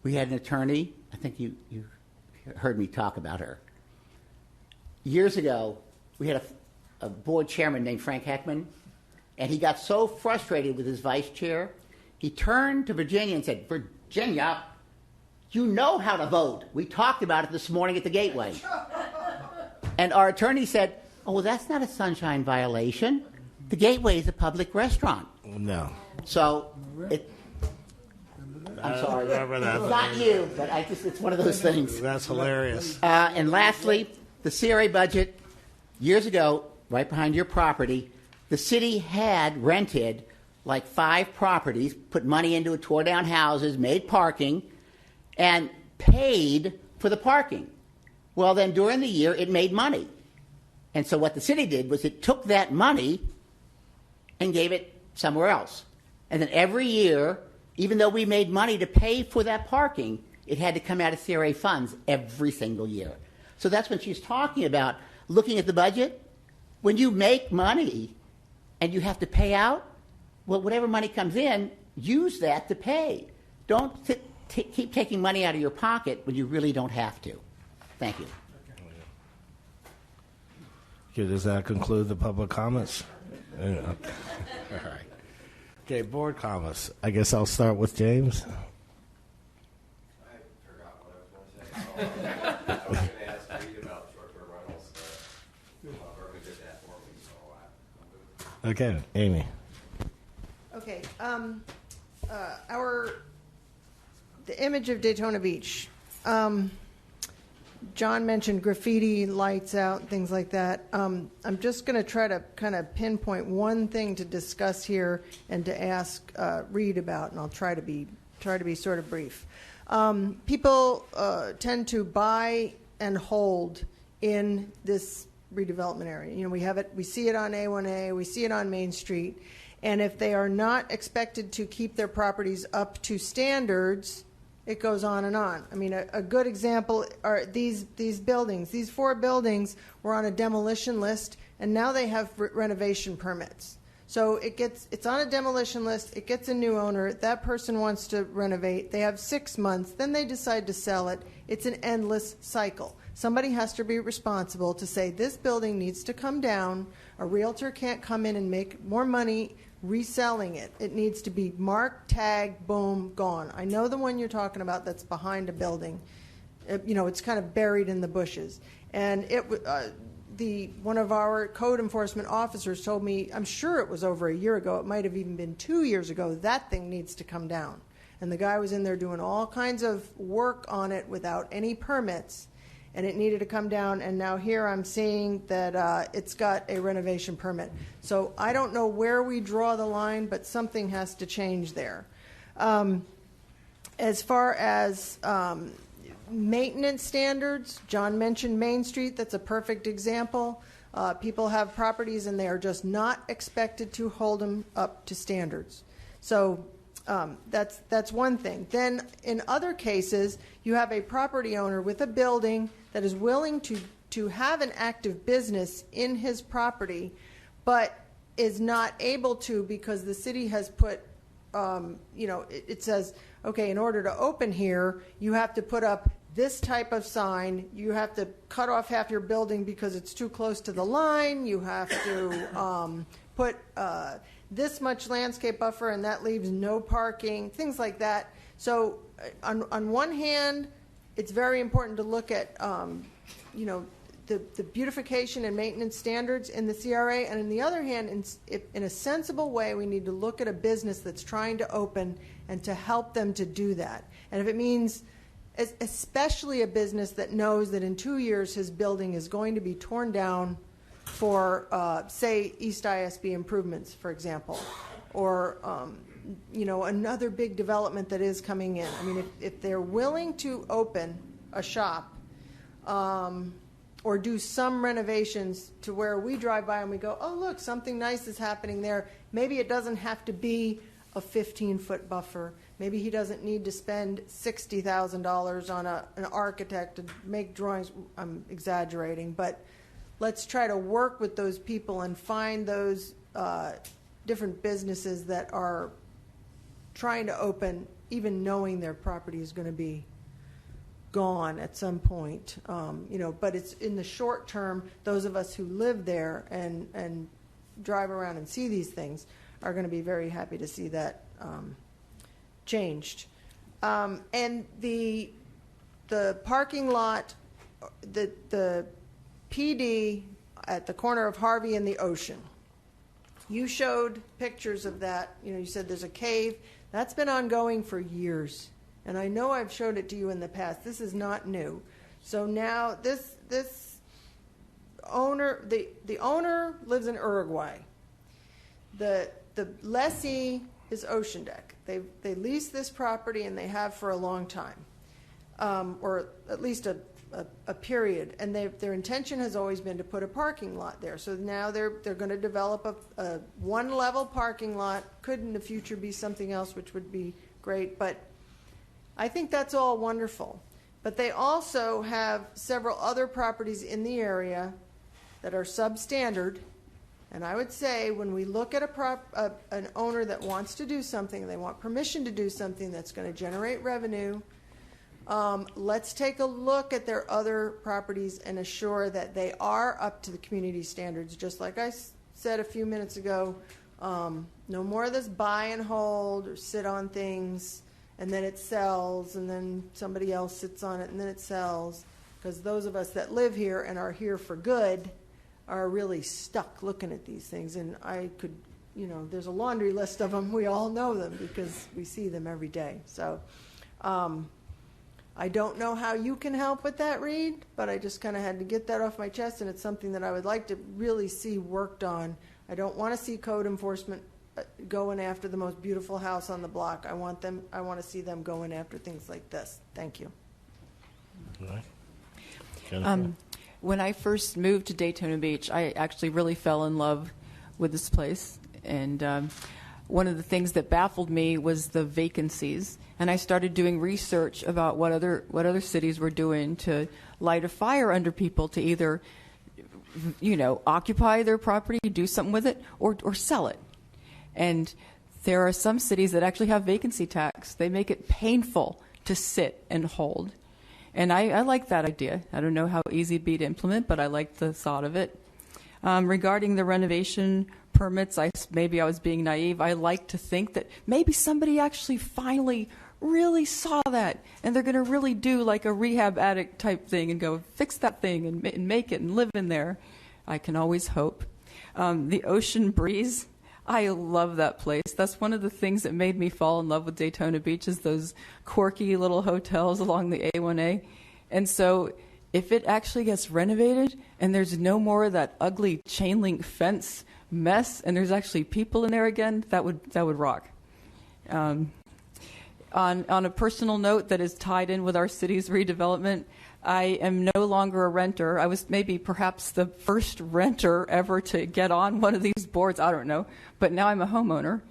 We had an attorney, I think you heard me talk about her. Years ago, we had a board chairman named Frank Heckman, and he got so frustrated with his vice chair, he turned to Virginia and said, Virginia, you know how to vote. We talked about it this morning at the Gateway. And our attorney said, oh, well, that's not a sunshine violation. The Gateway is a public restaurant. No. So, I'm sorry. It's not you, but it's one of those things. That's hilarious. And lastly, the CRA budget, years ago, right behind your property, the city had rented like 5 properties, put money into it, tore down houses, made parking, and paid for the parking. Well, then during the year, it made money. And so what the city did was it took that money and gave it somewhere else. And then every year, even though we made money to pay for that parking, it had to come out of CRA funds every single year. So that's when she's talking about looking at the budget. When you make money and you have to pay out, well, whatever money comes in, use that to pay. Don't keep taking money out of your pocket when you really don't have to. Thank you. Okay, does that conclude the public comments? All right. Okay, board comments. I guess I'll start with James. I forgot what I was going to say. I was going to ask Reed about short-term rentals. Urban did that for me, so Okay, Amy. Okay. The image of Daytona Beach. John mentioned graffiti, lights out, things like that. I'm just going to try to kind of pinpoint one thing to discuss here and to ask Reed about, and I'll try to be sort of brief. People tend to buy and hold in this redevelopment area. You know, we see it on A1A, we see it on Main Street, and if they are not expected to keep their properties up to standards, it goes on and on. I mean, a good example are these buildings. These 4 buildings were on a demolition list, and now they have renovation permits. So it's on a demolition list. It gets a new owner. That person wants to renovate. They have 6 months. Then they decide to sell it. It's an endless cycle. Somebody has to be responsible to say this building needs to come down. A realtor can't come in and make more money reselling it. It needs to be marked, tagged, boom, gone. I know the one you're talking about that's behind a building. It's kind of buried in the bushes. And one of our code enforcement officers told me, I'm sure it was over a year ago, it might have even been 2 years ago, that thing needs to come down. And the guy was in there doing all kinds of work on it without any permits, and it needed to come down, and now here I'm seeing that it's got a renovation permit. So I don't know where we draw the line, but something has to change there. As far as maintenance standards, John mentioned Main Street. That's a perfect example. People have properties, and they are just not expected to hold them up to standards. So that's one thing. Then in other cases, you have a property owner with a building that is willing to have an active business in his property, but is not able to because the city has put, it says, okay, in order to open here, you have to put up this type of sign. You have to cut off half your building because it's too close to the line. You have to put this much landscape buffer, and that leaves no parking, things like that. So on one hand, it's very important to look at, the beautification and maintenance standards in the CRA, and on the other hand, in a sensible way, we need to look at a business that's trying to open and to help them to do that. And if it means, especially a business that knows that in 2 years his building is going to be torn down for, say, East ISB improvements, for example, or another big development that is coming in. I mean, if they're willing to open a shop or do some renovations to where we drive by and we go, oh, look, something nice is happening there. Maybe it doesn't have to be a 15-foot buffer. Maybe he doesn't need to spend $60,000 on an architect to make drawings. I'm exaggerating, but let's try to work with those people and find those different businesses that are trying to open, even knowing their property is going to be gone at some point. But it's in the short term, those of us who live there and drive around and see these things are going to be very happy to see that changed. And the parking lot, the PD at the corner of Harvey and the Ocean. You showed pictures of that. You said there's a cave. That's been ongoing for years. And I know I've showed it to you in the past. This is not new. So now this owner, the owner lives in Uruguay. The lessee is Ocean Deck. They lease this property, and they have for a long time, or at least a period. And their intention has always been to put a parking lot there. So now they're going to develop a one-level parking lot. Could in the future be something else, which would be great. But I think that's all wonderful. But they also have several other properties in the area that are substandard. And I would say when we look at an owner that wants to do something, they want permission to do something that's going to generate revenue, let's take a look at their other properties and assure that they are up to the community standards. Just like I said a few minutes ago, no more of this buy and hold or sit on things and then it sells and then somebody else sits on it and then it sells. Because those of us that live here and are here for good are really stuck looking at these things. And I could, there's a laundry list of them. We all know them because we see them every day. So I don't know how you can help with that, Reed, but I just kind of had to get that off my chest, and it's something that I would like to really see worked on. I don't want to see code enforcement going after the most beautiful house on the block. I want to see them going after things like this. Thank you. All right. When I first moved to Daytona Beach, I actually really fell in love with this place. And one of the things that baffled me was the vacancies. And I started doing research about what other cities were doing to light a fire under people to either, occupy their property, do something with it, or sell it. And there are some cities that actually have vacancy tax. They make it painful to sit and hold. And I like that idea. I don't know how easy it'd be to implement, but I like the thought of it. Regarding the renovation permits, maybe I was being naive. I like to think that maybe somebody actually finally really saw that, and they're going to really do like a rehab addict type thing and go fix that thing and make it and live in there. I can always hope. The Ocean Breeze, I love that place. That's one of the things that made me fall in love with Daytona Beach is those quirky little hotels along the A1A. And so if it actually gets renovated and there's no more of that ugly chain link fence mess and there's actually people in there again, that would rock. On a personal note that is tied in with our city's redevelopment, I am no longer a renter. I was maybe perhaps the first renter ever to get on one of these boards. I don't know. But now I'm a homeowner.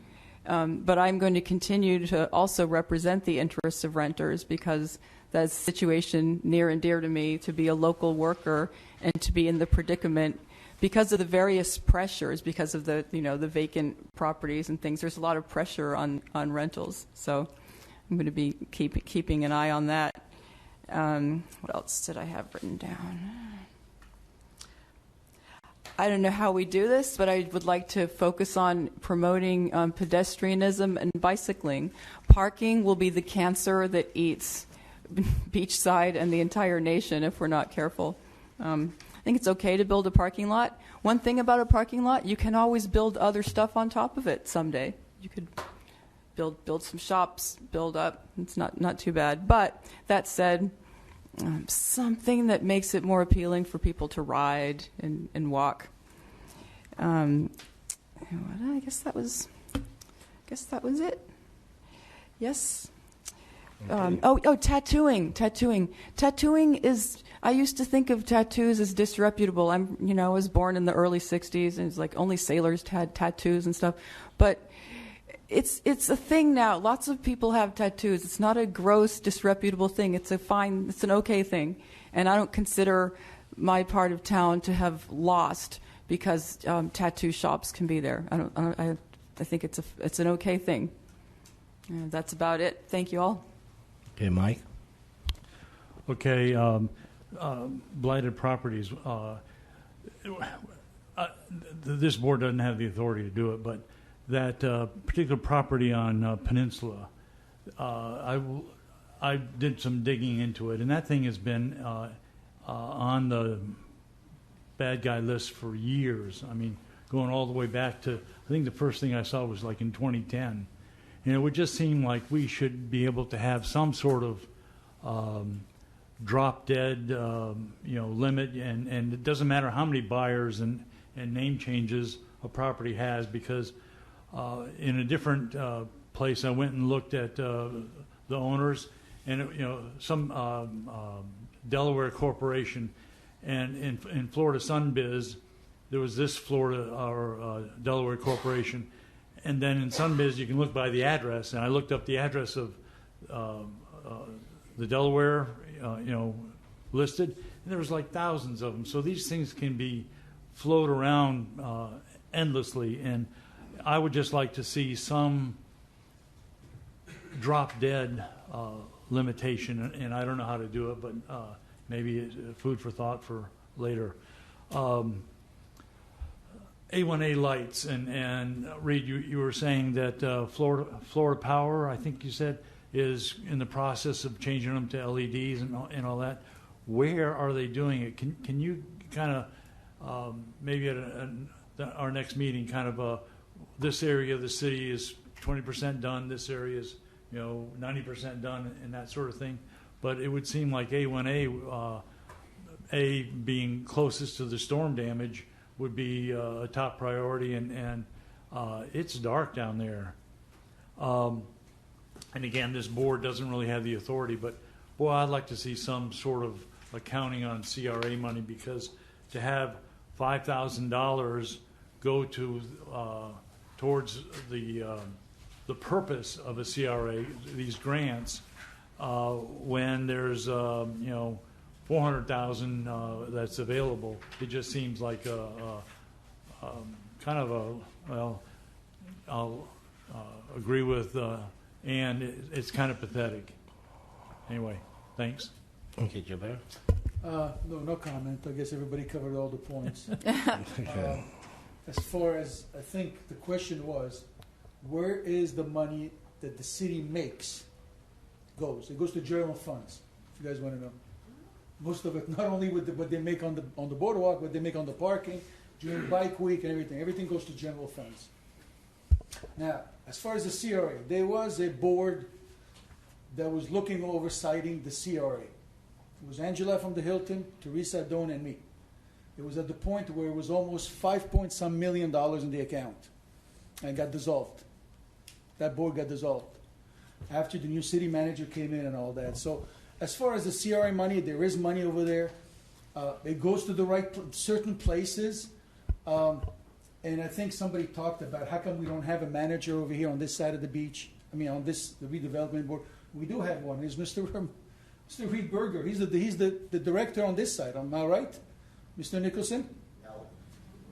But I'm going to continue to also represent the interests of renters because that's a situation near and dear to me, to be a local worker and to be in the predicament because of the various pressures, because of the the vacant properties and things. There's a lot of pressure on rentals. So I'm going to be keeping an eye on that. What else did I have written down? I don't know how we do this, but I would like to focus on promoting pedestrianism and bicycling. Parking will be the cancer that eats Beachside and the entire nation if we're not careful. I think it's okay to build a parking lot. One thing about a parking lot, you can always build other stuff on top of it someday. You could build some shops, build up. It's not too bad. But that said, something that makes it more appealing for people to ride and walk. I guess that was it. Yes. Tattooing. Tattooing is. I used to think of tattoos as disreputable. I was born in the early '60s, and it's like only sailors had tattoos and stuff. But it's a thing now. Lots of people have tattoos. It's not a gross, disreputable thing. It's an okay thing. And I don't consider my part of town to have lost because tattoo shops can be there. I think it's an okay thing. And that's about it. Thank you all. Okay, Mike. Okay, blighted properties. This board doesn't have the authority to do it, but that particular property on Peninsula, I did some digging into it, and that thing has been on the bad guy list for years. I mean, going all the way back to, I think the first thing I saw was like in 2010. And it would just seem like we should be able to have some sort of drop dead, limit, and it doesn't matter how many buyers and name changes a property has, because in a different place I went and looked at the owners, and some Delaware corporation, and in Florida Sunbiz there was this Florida or Delaware corporation, and then in Sunbiz you can look by the address, and I looked up the address of the Delaware listed, and there was like thousands of them. So these things can be float around endlessly, and I would just like to see some drop dead limitation, and I don't know how to do it, but maybe it's food for thought for later. A1A lights, and Reed, you were saying that Florida Power, I think you said, is in the process of changing them to LEDs and all that. Where are they doing it? Can you kind of maybe at our next meeting, kind of this area of the city is 20% done, this area is 90% done, and that sort of thing. But it would seem like A1A, being closest to the storm damage, would be a top priority, and it's dark down there. And again, this board doesn't really have the authority, but boy, I'd like to see some sort of accounting on CRA money, because to have $5,000 go to towards the purpose of a CRA, these grants, when there's $400,000 that's available, it just seems like kind of I'll agree with Ann, it's kind of pathetic. Anyway, thanks. Okay, Gilbert. No comment. I guess everybody covered all the points. Okay. As far as, I think the question was, where is the money that the city makes goes? It goes to general funds, if you guys want to know. Most of it, not only with what they make on the boardwalk, what they make on the parking, during bike week and everything. Everything goes to general funds. Now, as far as the CRA, there was a board that was looking over citing the CRA. It was Angela from the Hilton, Teresa Doan, and me. It was at the point where it was almost $5-some million in the account, and got dissolved. That board got dissolved after the new city manager came in and all that. So as far as the CRA money, there is money over there. It goes to the right certain places. And I think somebody talked about how come we don't have a manager over here on this side of the beach. I mean, on the redevelopment board. We do have one. It's Mr. Reed Berger. He's the director on this side. Am I right, Mr. Nicholson? No.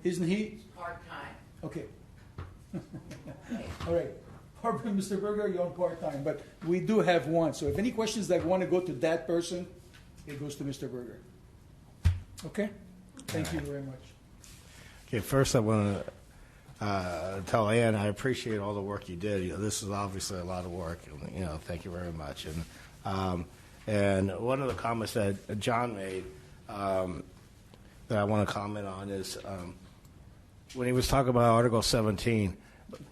Isn't he? He's part-time. Okay. All right. Mr. Berger, you're on part-time, but we do have one. So if any questions that want to go to that person, it goes to Mr. Berger. Okay? Thank you very much. Okay, first I want to tell Ann I appreciate all the work you did. This is obviously a lot of work. Thank you very much. And one of the comments that John made that I want to comment on is when he was talking about Article 17.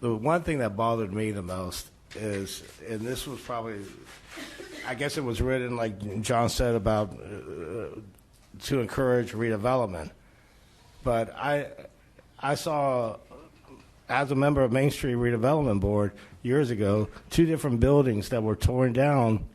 The one thing that bothered me the most is, and this was probably, I guess it was written like John said about to encourage redevelopment. But I saw, as a member of Main Street Redevelopment Board years ago, 2 different buildings that were torn down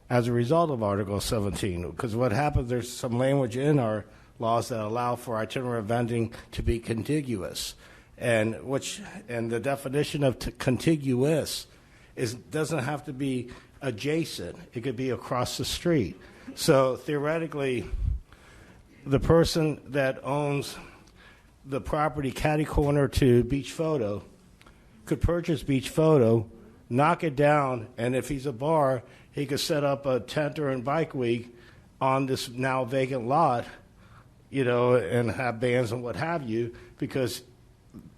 as a result of Article 17. Because what happens, there's some language in our laws that allow for itinerant vending to be contiguous. and the definition of contiguous doesn't have to be adjacent. It could be across the street. So theoretically, the person that owns the property catty corner to Beach Photo could purchase Beach Photo, knock it down, and if he's a bar, he could set up a tent or a bike week on this now vacant lot, and have bands and what have you, because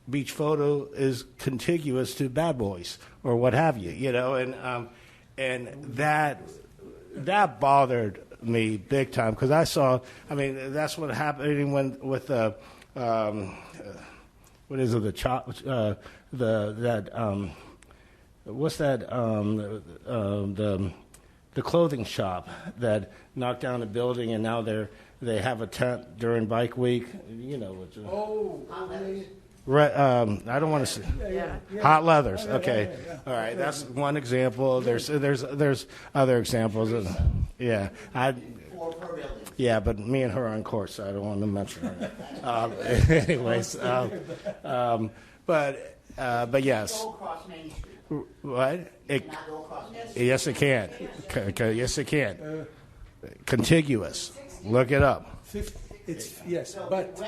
Beach Photo is contiguous to Bad Boys or what have you, and that bothered me big time, because that's what happened with what is it, the clothing shop that knocked down a building, and now they have a tent during bike week. I don't want to say hot leathers. Okay, all right, that's one example. There's other examples. Yeah, but me and her are on court, so I don't want to mention her. Anyways, but yes. What? Yes, it can. Yes, it can. Contiguous. Look it up. Yes, but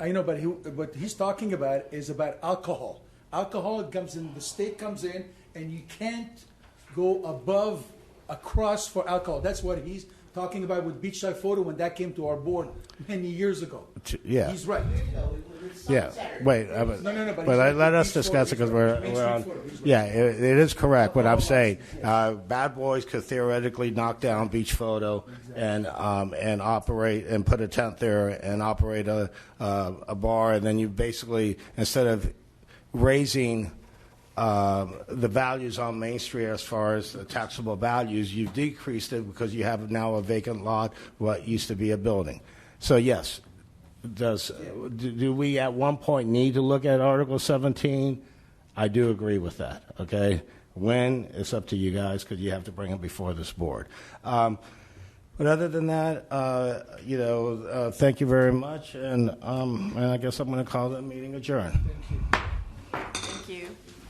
I know, but what he's talking about is about alcohol. Alcohol comes in. The state comes in, and you can't go across for alcohol. That's what he's talking about with Beachside Photo when that came to our board many years ago. Yeah, he's right. Yeah. Wait. No. But let us discuss it, because we're on. Yeah, it is correct what I'm saying. Bad Boys could theoretically knock down Beach Photo and operate and put a tent there and operate a bar, and then you basically, instead of raising the values on Main Street as far as the taxable values, you've decreased it because you have now a vacant lot, what used to be a building. So yes. Do we at one point need to look at Article 17? I do agree with that, okay? When, it's up to you guys, because you have to bring it before this board. But other than that, thank you very much, and I guess I'm going to call the meeting adjourned. Thank you.